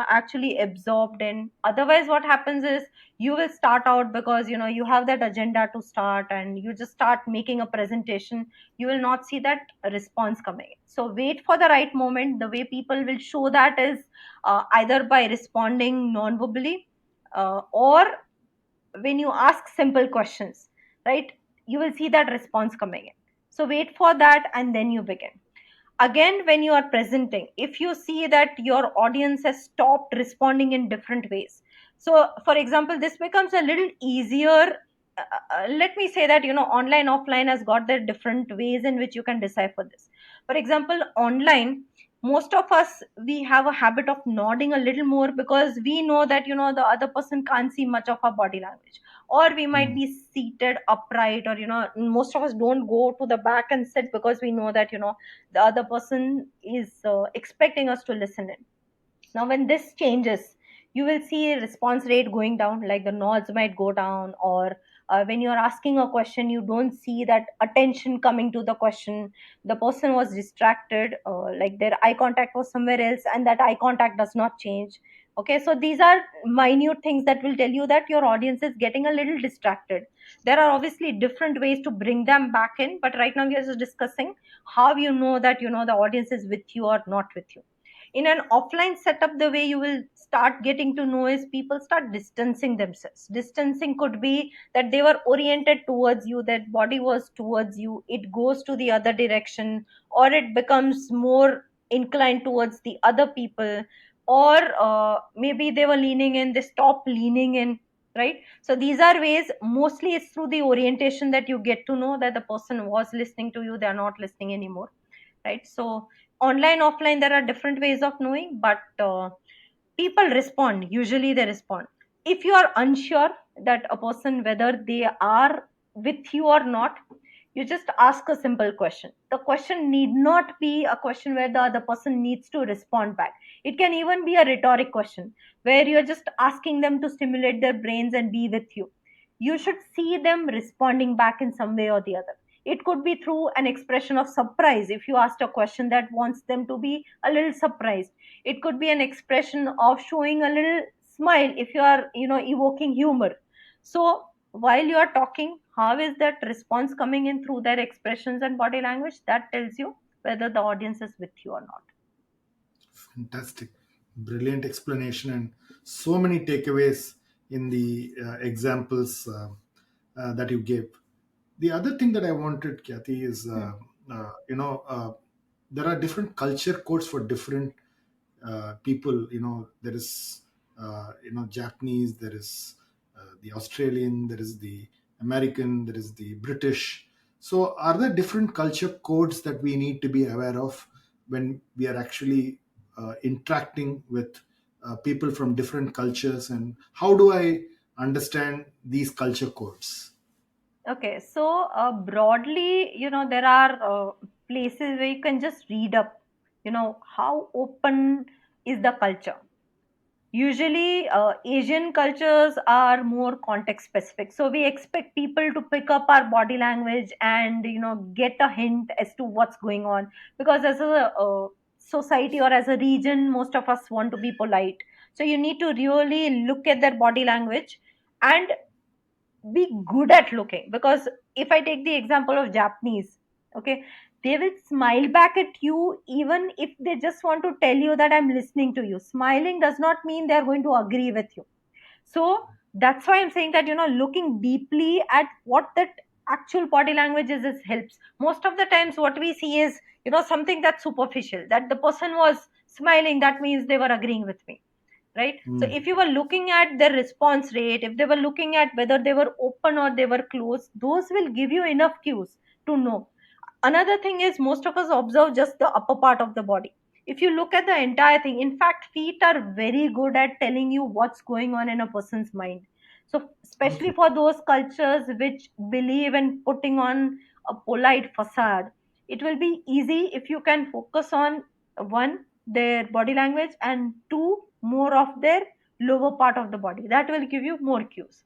actually absorbed in. Otherwise what happens is, you will start out because you have that agenda to start, and you just start making a presentation, you will not see that response coming in. So wait for the right moment. The way people will show that is either by responding non-verbally, or when you ask simple questions, right? You will see that response coming in. So wait for that and then you begin. Again, when you are presenting, if you see that your audience has stopped responding in different ways, so for example, this becomes a little easier. Let me say that online offline has got their different ways in which you can decipher this. For example, online, most of us, we have a habit of nodding a little more, because we know that the other person can't see much of our body language, or we might Mm. be seated upright, or most of us don't go to the back and sit, because we know that the other person is expecting us to listen in. Now when this changes, you will see response rate going down, like the nods might go down, or when you're asking a question, you don't see that attention coming to the question. The person was distracted, like their eye contact was somewhere else, and that eye contact does not change. Okay, so these are minute things that will tell you that your audience is getting a little distracted. There are obviously different ways to bring them back in, but right now we are just discussing how you know that the audience is with you or not with you. In an offline setup, the way you will start getting to know is, people start distancing themselves. Distancing could be that they were oriented towards you, that body was towards you, it goes to the other direction, or it becomes more inclined towards the other people, or maybe they were leaning in, they stop leaning in, right? So these are ways. Mostly it's through the orientation that you get to know that the person was listening to you, they are not listening anymore, right? So online offline, there are different ways of knowing, but people respond, usually they respond. If you are unsure that a person, whether they are with you or not, you just ask a simple question. The question need not be a question where the other person needs to respond back. It can even be a rhetoric question, where you're just asking them to stimulate their brains and be with you. You should see them responding back in some way or the other. It could be through an expression of surprise. If you asked a question that wants them to be a little surprised, it could be an expression of showing a little smile if you are evoking humor. So while you are talking, how is that response coming in through their expressions and body language? That tells you whether the audience is with you or not. Fantastic. Brilliant explanation, and so many takeaways in the examples that you gave. The other thing that I wanted, Khyati, is Hmm. there are different culture codes for different people. There is Japanese, there is the Australian, there is the American, there is the British. So, are there different culture codes that we need to be aware of when we are actually interacting with people from different cultures? And how do I understand these culture codes? Okay, so broadly, there are places where you can just read up, how open is the culture. Usually, Asian cultures are more context specific. So we expect people to pick up our body language and, get a hint as to what's going on. Because as a society or as a region, most of us want to be polite. So you need to really look at their body language and be good at looking. Because if I take the example of Japanese, okay, they will smile back at you even if they just want to tell you that I'm listening to you. Smiling does not mean they're going to agree with you. So that's why I'm saying that, looking deeply at what that actual body language is helps. Most of the times what we see is, something that's superficial, that the person was smiling, that means they were agreeing with me, right? So Hmm. if you were looking at their response rate, if they were looking at whether they were open or they were closed, those will give you enough cues to know. Another thing is, most of us observe just the upper part of the body. If you look at the entire thing, in fact, feet are very good at telling you what's going on in a person's mind. So especially Okay. for those cultures which believe in putting on a polite facade, it will be easy if you can focus on, one, their body language, and two, more of their lower part of the body. That will give you more cues.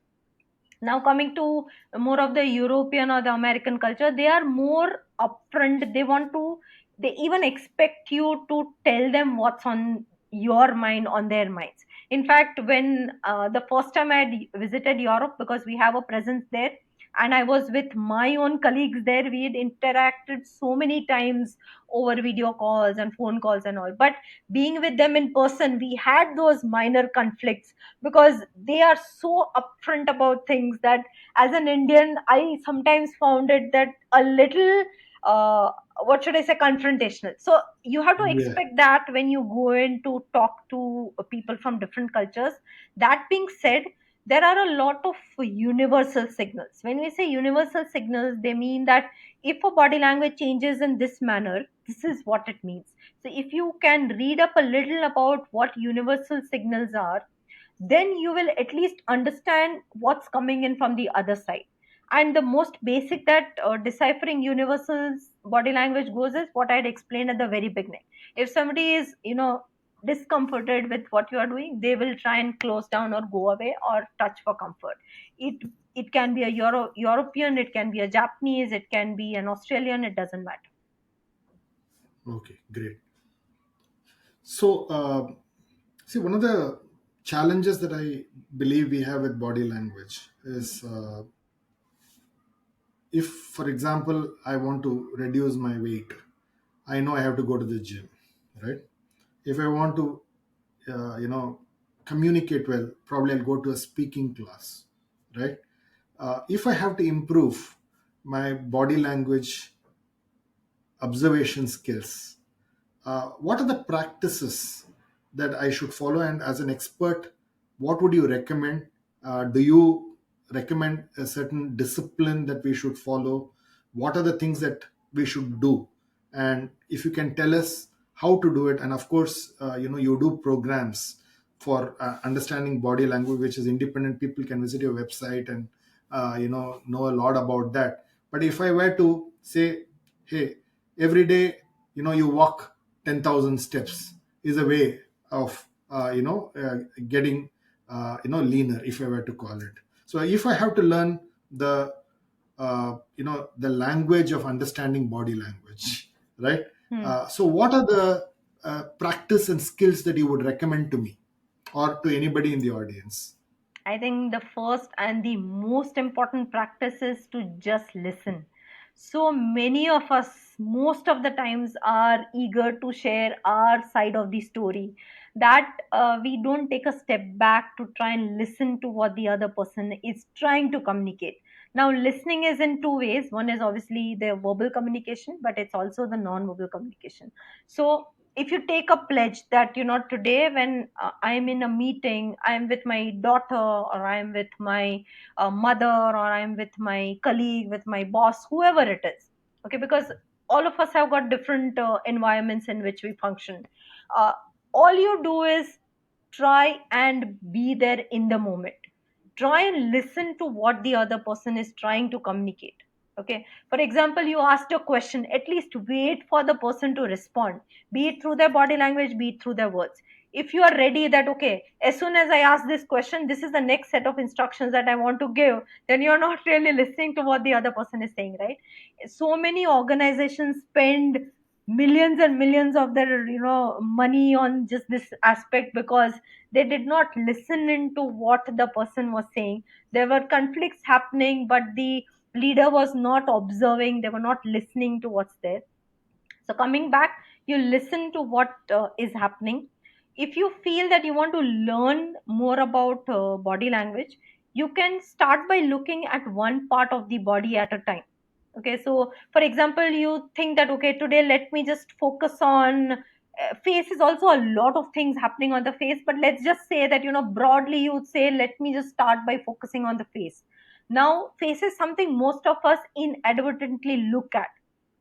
Now coming to more of the European or the American culture, they are more upfront. They want to, they even expect you to tell them what's on your mind, on their minds. In fact, when the first time I had visited Europe, because we have a presence there, and I was with my own colleagues there, we had interacted so many times over video calls and phone calls and all, but being with them in person, we had those minor conflicts, because they are so upfront about things that, as an Indian, I sometimes found it that a little, what should I say, confrontational. So you have to Yeah. expect that when you go in to talk to people from different cultures. That being said, there are a lot of universal signals. When we say universal signals, they mean that if a body language changes in this manner, this is what it means. So if you can read up a little about what universal signals are, then you will at least understand what's coming in from the other side. And the most basic that deciphering universal body language goes is what I had explained at the very beginning. If somebody is, discomforted with what you are doing, they will try and close down or go away or touch for comfort. It can be a European, it can be a Japanese, it can be an Australian, it doesn't matter. Okay. Great. So, see, one of the challenges that I believe we have with body language is if, for example, I want to reduce my weight, I know I have to go to the gym, right? If I want to, communicate well, probably I'll go to a speaking class, right? If I have to improve my body language observation skills, what are the practices that I should follow? And as an expert, what would you recommend? Do you recommend a certain discipline that we should follow? What are the things that we should do? And if you can tell us how to do it, and of course, you do programs for understanding body language, which is independent. People can visit your website and know a lot about that. But if I were to say, hey, every day, you walk 10,000 steps is a way of getting leaner, if I were to call it. So if I have to learn the language of understanding body language, right? Hmm. So what are the practice and skills that you would recommend to me or to anybody in the audience? I think the first and the most important practice is to just listen. So many of us, most of the times, are eager to share our side of the story, that we don't take a step back to try and listen to what the other person is trying to communicate. Now, listening is in two ways. One is obviously the verbal communication, but it's also the non verbal communication. So, if you take a pledge that today when I'm in a meeting, I'm with my daughter, or I'm with my mother, or I'm with my colleague, with my boss, whoever it is. Okay, because all of us have got different environments in which we function. uh, all you do is try and be there in the moment. Try and listen to what the other person is trying to communicate. Okay, for example, you asked a question, at least wait for the person to respond, be it through their body language, be it through their words. If you are ready that, okay, as soon as I ask this question, this is the next set of instructions that I want to give, then you're not really listening to what the other person is saying, right? So many organizations spend millions and millions of their money on just this aspect, because they did not listen into what the person was saying. There were conflicts happening, but the leader was not observing, they were not listening to what's there. So coming back, you listen to what is happening. If you feel that you want to learn more about body language, you can start by looking at one part of the body at a time. Okay, so for example, you think that, okay, today let me just focus on face. Is also a lot of things happening on the face, but let's just say that, broadly you would say, let me just start by focusing on the face. Now face is something most of us inadvertently look at.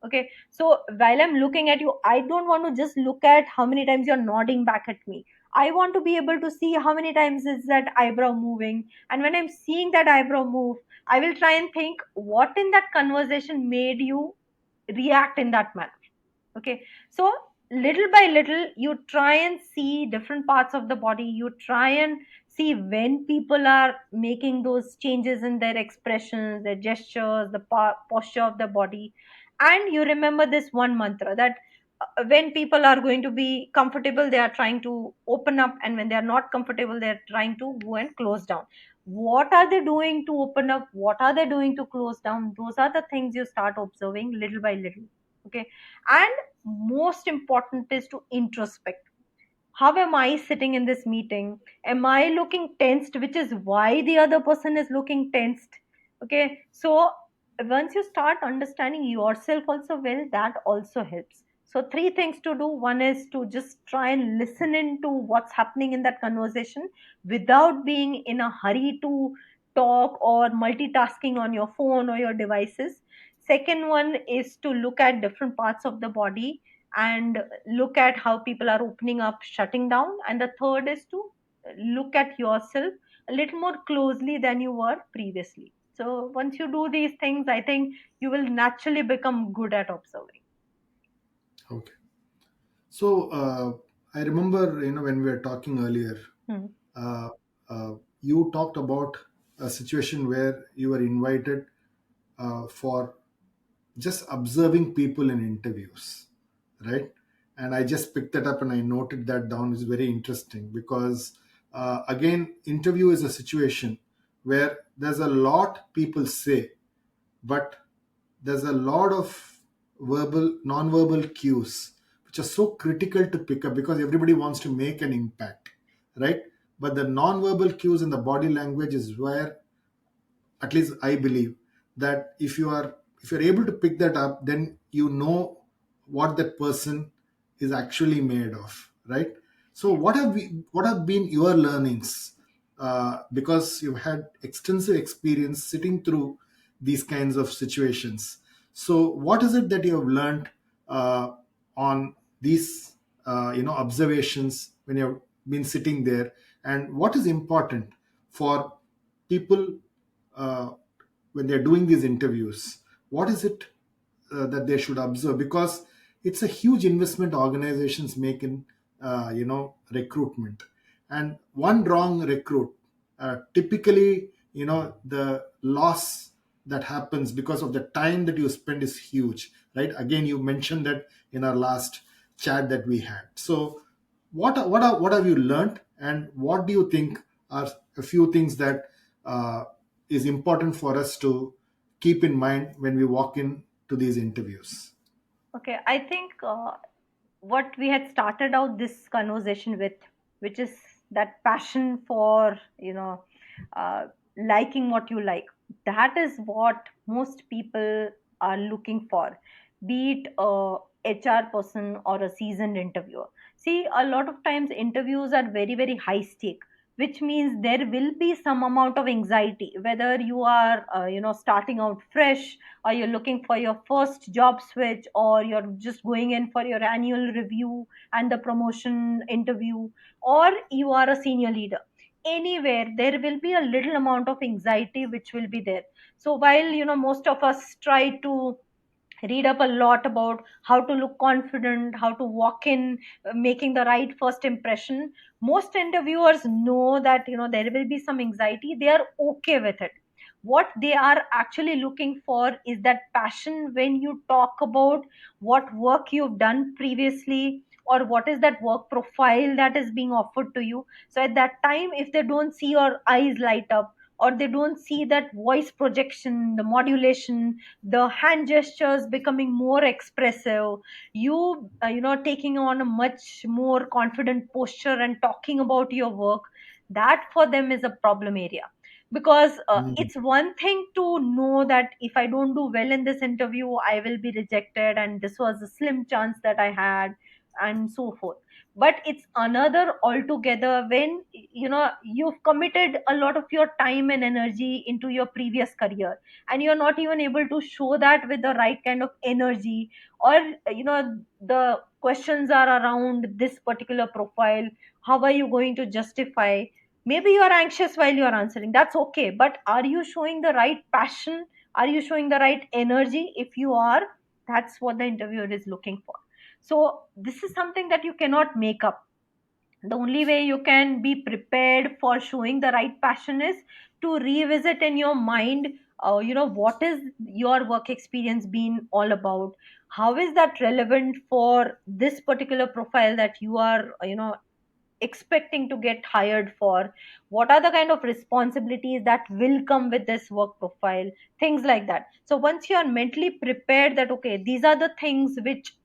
Okay, so while I'm looking at you, I don't want to just look at how many times you're nodding back at me. I want to be able to see how many times is that eyebrow moving. And when I'm seeing that eyebrow move, I will try and think what in that conversation made you react in that manner. Okay, so little by little you try and see different parts of the body. You try and see when people are making those changes in their expressions, their gestures, the posture of the body. And you remember this one mantra that when people are going to be comfortable, they are trying to open up, and when they are not comfortable, they are trying to go and close down. What are they doing to open up, what are they doing to close down? Those are the things you start observing little by little. Okay, and most important is to introspect. How am I sitting in this meeting? Am I looking tensed, which is why the other person is looking tensed? Okay, so once you start understanding yourself also well, that also helps. So three things to do: one is to just try and listen into what's happening in that conversation without being in a hurry to talk or multitasking on your phone or your devices. Second one is to look at different parts of the body and look at how people are opening up, shutting down. And the third is to look at yourself a little more closely than you were previously. So once you do these things, I think you will naturally become good at observing. Okay. So I remember, when we were talking earlier, Hmm. uh, you talked about a situation where you were invited for just observing people in interviews, right? And I just picked that up and I noted that down. Is very interesting because, again, interview is a situation where there's a lot people say, but there's a lot of verbal, non-verbal cues which are so critical to pick up because everybody wants to make an impact, right? But the non-verbal cues in the body language is where, at least I believe, that if you're able to pick that up, then you know what that person is actually made of, right? So Yes. what have been your learnings, because you've had extensive experience sitting through these kinds of situations. So what is it that you have learned on these observations when you've been sitting there, and what is important for people uh, when they're doing these interviews? What is it that they should observe? Because it's a huge investment organizations make in recruitment, and one wrong recruit, typically, the loss that happens because of the time that you spend is huge, right? Again, you mentioned that in our last chat that we had. So what have you learned, and what do you think are a few things that is important for us to keep in mind when we walk in to these interviews? Okay, I think what we had started out this conversation with, which is that passion for, uh, liking what you like. That is what most people are looking for. Be it HR person or a seasoned interviewer. See, a lot of times interviews are very, very high stake, which means there will be some amount of anxiety, whether you are, starting out fresh, or you're looking for your first job switch, or you're just going in for your annual review and the promotion interview, or you are a senior leader. Anywhere there will be a little amount of anxiety which will be there. So while most of us try to read up a lot about how to look confident, how to walk in, making the right first impression, most interviewers know that there will be some anxiety. They are okay with it. What they are actually looking for is that passion when you talk about what work you've done previously, or what is that work profile that is being offered to you. So at that time, if they don't see your eyes light up, or they don't see that voice projection, the modulation, the hand gestures becoming more expressive, taking on a much more confident posture and talking about your work, that for them is a problem area. Because Mm. it's one thing to know that if I don't do well in this interview, I will be rejected, and this was a slim chance that I had, and so forth. But it's another altogether when you've committed a lot of your time and energy into your previous career, and you're not even able to show that with the right kind of energy, or the questions are around this particular profile. How are you going to justify? Maybe you're anxious while you're answering, that's okay, but are you showing the right passion? Are you showing the right energy? If you are, that's what the interviewer is looking for. So this is something that you cannot make up. The only way you can be prepared for showing the right passion is to revisit in your mind, what is your work experience been all about? How is that relevant for this particular profile that you are expecting to get hired for? What are the kind of responsibilities that will come with this work profile? Things like that. So once you are mentally prepared that okay, these are the things which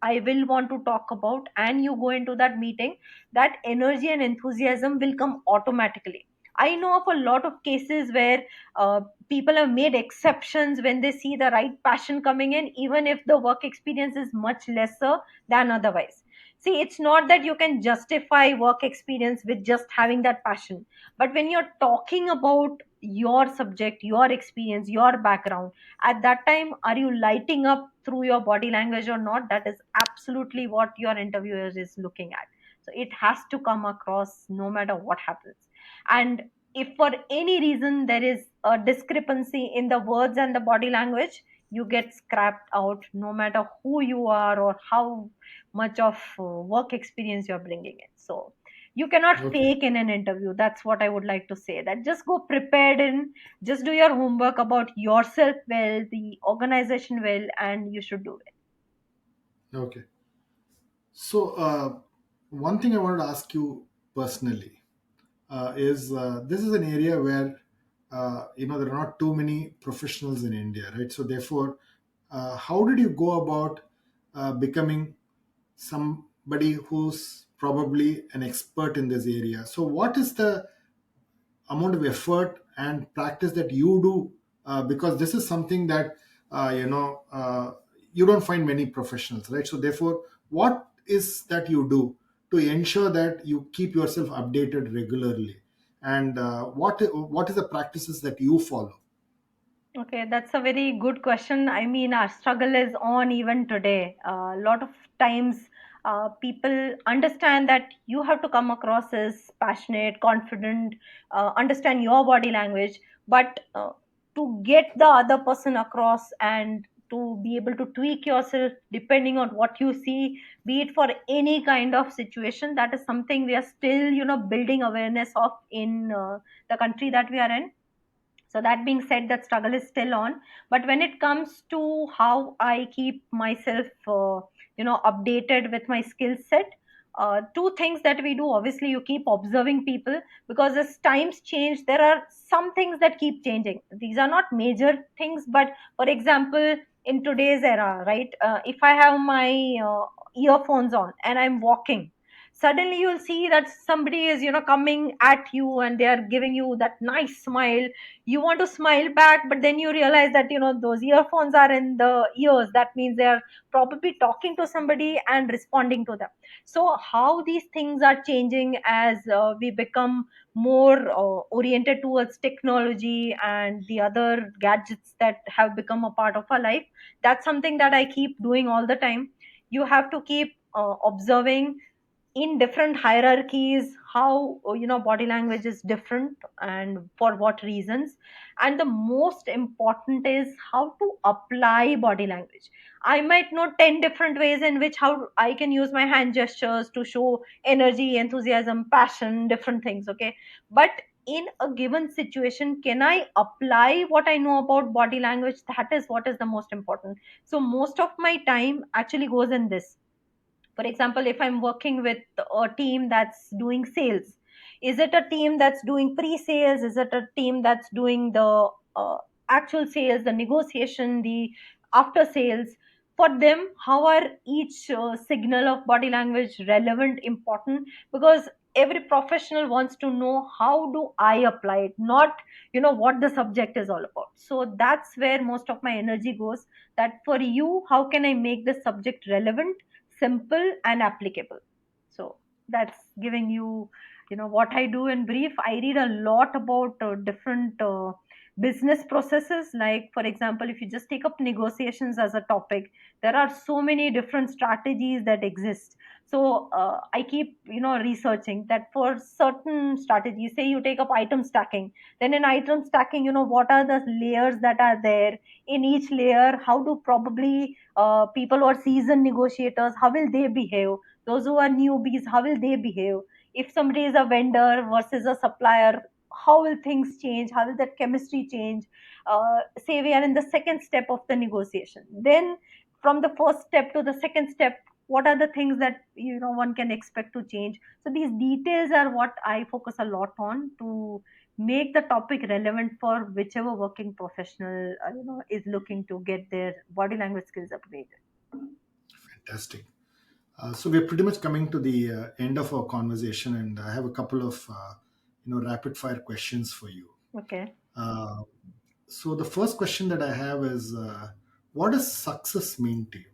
I will want to talk about, and you go into that meeting, that energy and enthusiasm will come automatically. I know of a lot of cases where uh, people have made exceptions when they see the right passion coming in, even if the work experience is much lesser than otherwise. See, it's not that you can justify work experience with just having that passion, but when you're talking about your subject, your experience, your background, at that time, are you lighting up through your body language or not? That is absolutely what your interviewer is looking at. So it has to come across no matter what happens. And if for any reason there is a discrepancy in the words and the body language, you get scrapped out, no matter who you are or how much of work experience you're bringing in. So you cannot Okay. fake in an interview. That's what I would like to say. That just go prepared in, just do your homework about yourself well, the organization well, and you should do it. Okay. So, one thing I wanted to ask you personally is this is an area where there are not too many professionals in India, right? So, therefore, how did you go about becoming somebody who's probably an expert in this area? So, what is the amount of effort and practice that you do, because this is something that you don't find many professionals, right? So therefore, what is that you do to ensure that you keep yourself updated regularly, and what is the practices that you follow? Okay, that's a very good question. I mean, our struggle is on even today. A lot of times, people understand that you have to come across as passionate, confident, understand your body language, but to get the other person across and to be able to tweak yourself depending on what you see, be it for any kind of situation, that is something we are still, building awareness of in the country that we are in. So that being said, that struggle is still on. But when it comes to how I keep myself updated with my skill set, two things that we do: obviously you keep observing people, because as times change, there are some things that keep changing. These are not major things, but for example, in today's era, right, if I have my earphones on and I'm walking, Suddenly you'll see that somebody is, coming at you and they are giving you that nice smile. You want to smile back, but then you realize that, those earphones are in the ears. That means they are probably talking to somebody and responding to them. So how these things are changing as we become more oriented towards technology and the other gadgets that have become a part of our life, that's something that I keep doing all the time. You have to keep observing in different hierarchies how body language is different and for what reasons. And the most important is how to apply body language. I might know 10 different ways in which how I can use my hand gestures to show energy, enthusiasm, passion, different things, okay? But in a given situation, can I apply what I know about body language? That is what is the most important. So most of my time actually goes in this. For example, if I'm working with a team that's doing sales, is it a team that's doing pre-sales, is it a team that's doing the actual sales, the negotiation, the after sales? For them, how are each signal of body language relevant, important? Because every professional wants to know how do I apply it, not what the subject is all about. So that's where most of my energy goes, that for you, how can I make the subject relevant, simple and applicable? So that's giving you, what I do in brief. I read a lot about different business processes. Like for example, if you just take up negotiations as a topic, there are so many different strategies that exist. So I keep researching that for certain strategies. Say you take up item stacking, then in item stacking, what are the layers that are there? In each layer, how do probably people who are seasoned negotiators, how will they behave? Those who are newbies, how will they behave? If somebody is a vendor versus a supplier, how will things change? How will that chemistry change? Say we are in the second step of the negotiation, then from the first step to the second step, what are the things that one can expect to change? So these details are what I focus a lot on to make the topic relevant for whichever working professional is looking to get their body language skills upgraded. Fantastic. So we're pretty much coming to the end of our conversation, and I have a couple of rapid fire questions for you. Okay. Uh, so the first question that I have is, what does success mean to you?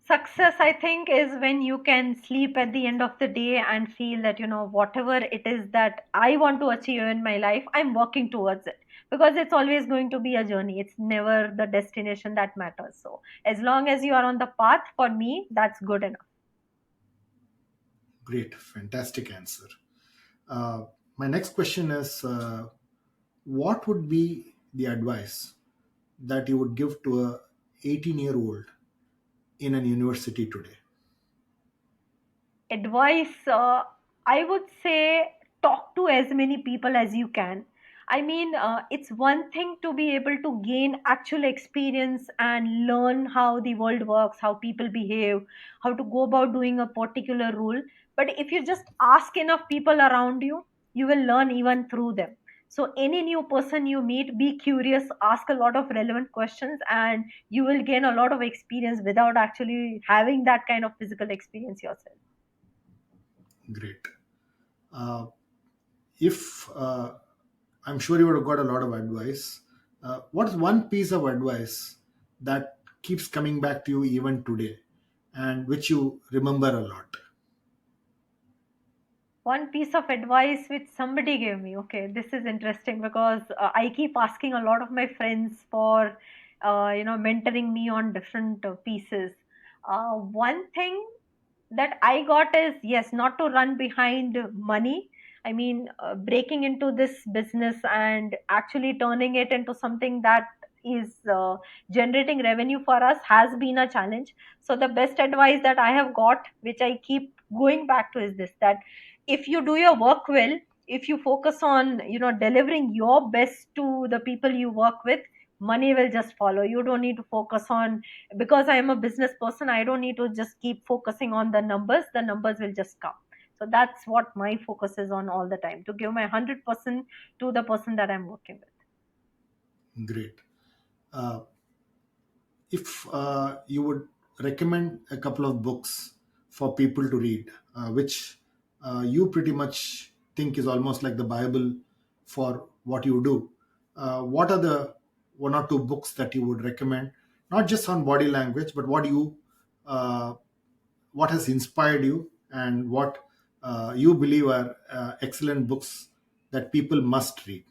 Success, I think, is when you can sleep at the end of the day and feel that whatever it is that I want to achieve in my life, I'm working towards it. Because it's always going to be a journey, it's never the destination that matters. So as long as you are on the path, for me, that's good enough. Great, fantastic answer. Uh, my next question is, what would be the advice that you would give to a 18-year-old in an university today? Advice, I would say talk to as many people as you can. I mean, it's one thing to be able to gain actual experience and learn how the world works, how people behave, how to go about doing a particular rule. But if you just ask enough people around you, you will learn even through them. So any new person you meet, be curious, ask a lot of relevant questions, and you will gain a lot of experience without actually having that kind of physical experience yourself. Great. Uh, if I'm sure you would have got a lot of advice. What's one piece of advice that keeps coming back to you even today and which you remember a lot? One piece of advice which somebody gave me. Okay, this is interesting because I keep asking a lot of my friends for, mentoring me on different pieces. One thing that I got is, yes, not to run behind money. I mean, breaking into this business and actually turning it into something that is generating revenue for us has been a challenge. So the best advice that I have got, which I keep going back to, is this: that if you do your work well, if you focus on delivering your best to the people you work with, money will just follow. You don't need to focus on, because I am a business person, I don't need to just keep focusing on the numbers will just come. So that's what my focus is on all the time, to give my 100% to the person that I'm working with. Great. If you would recommend a couple of books for people to read, which you pretty much think is almost like the Bible for what you do. What are the one or two books that you would recommend, not just on body language, but uh, what has inspired you, and what you believe are excellent books that people must read?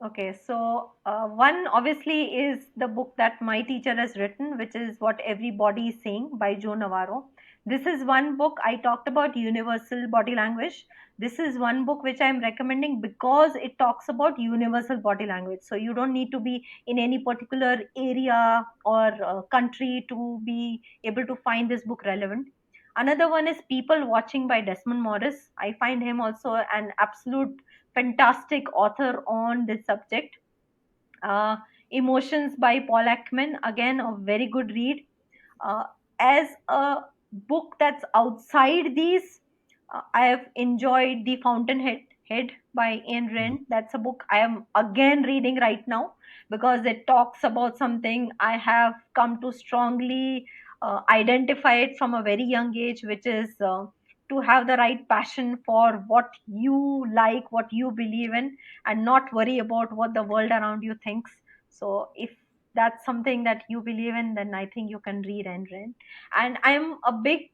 Okay, so one obviously is the book that my teacher has written, which is What Everybody is Saying by Joe Navarro. This is one book I talked about universal body language. This is one book which I'm recommending because it talks about universal body language. So you don't need to be in any particular area or country to be able to find this book relevant. Another one is People Watching by Desmond Morris. I find him also an absolute fantastic author on this subject. Uh, Emotions by Paul Ekman, again, a very good read. Uh, as a book that's outside these, I have enjoyed The Fountainhead by Ayn Rand. That's a book I am again reading right now because it talks about something I have come to strongly identify it from a very young age, which is to have the right passion for what you like, what you believe in, and not worry about what the world around you thinks. So if that's something that you believe in, then I think you can read Ayn Rand. And I'm a big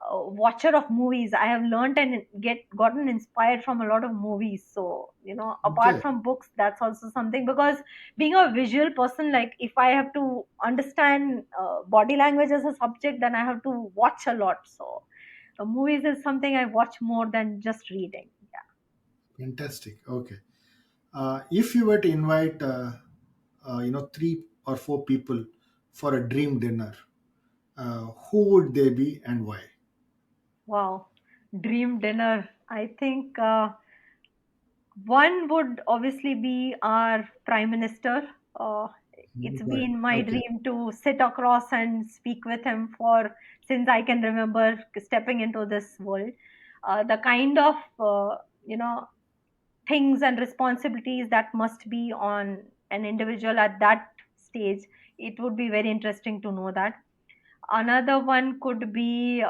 watcher of movies. I have learned and get gotten inspired from a lot of movies. So apart Okay. from books, that's also something, because being a visual person, like if I have to understand body language as a subject, then I have to watch a lot. So movies is something I watch more than just reading. Fantastic. Okay. If you were to invite, three or four people for a dream dinner, who would they be and why? Wow, dream dinner. I think one would obviously be our Prime Minister. Uh, it's Right. been my Okay. dream to sit across and speak with him for since I can remember stepping into this world. The kind of you know things and responsibilities that must be on an individual at that stage. It would be very interesting to know that. Another one could be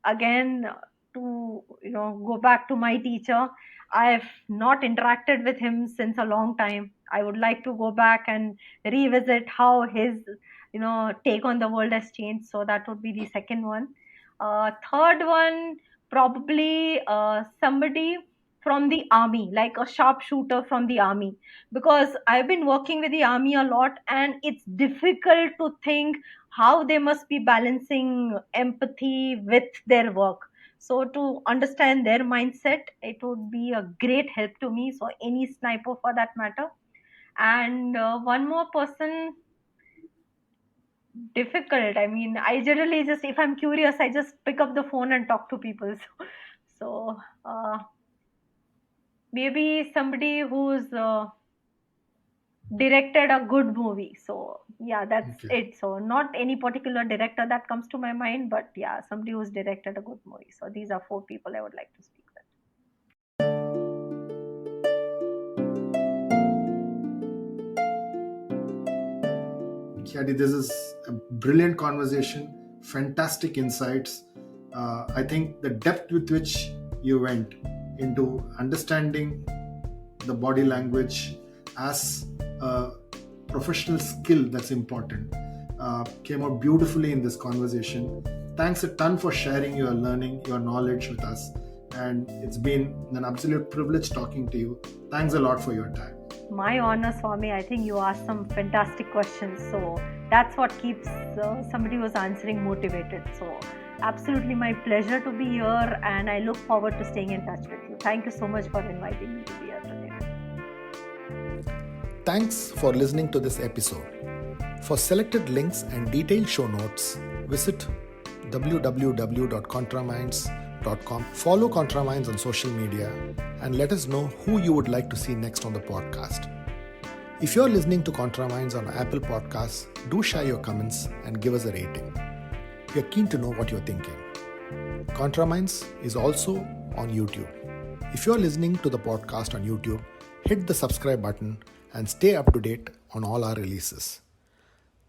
again, to go back to my teacher. I've not interacted with him since a long time. I would like to go back and revisit how his take on the world has changed. So that would be the second one. Third one, probably somebody from the army, like a sharpshooter from the army, because I've been working with the army a lot, and it's difficult to think how they must be balancing empathy with their work. So to understand their mindset, it would be a great help to me. So any sniper for that matter. And one more person, difficult. I mean, I generally just, if I'm curious, I just pick up the phone and talk to people. So, maybe somebody who's directed a good movie. So yeah, that's Okay. it. So not any particular director that comes to my mind, but yeah, somebody who's directed a good movie. So these are four people I would like to speak with. Khyati, this is a brilliant conversation, fantastic insights. I think the depth with which you went into understanding the body language as a professional skill that's important came out beautifully in this conversation. Thanks a ton for sharing your learning, your knowledge with us. And it's been an absolute privilege talking to you. Thanks a lot for your time. My honor, Swami. I think you asked some fantastic questions. So that's what keeps somebody who's answering motivated. So absolutely my pleasure to be here, and I look forward to staying in touch with you. Thank you so much for inviting me to be here today. Thanks for listening to this episode. For selected links and detailed show notes, visit www.contraminds.com. Follow ContraMinds on social media and let us know who you would like to see next on the podcast. If you're listening to ContraMinds on Apple Podcasts, do share your comments and give us a rating. We are keen to know what you're thinking. ContraMinds is also on YouTube. If you're listening to the podcast on YouTube, hit the subscribe button and stay up to date on all our releases.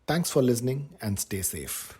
Thanks for listening and stay safe.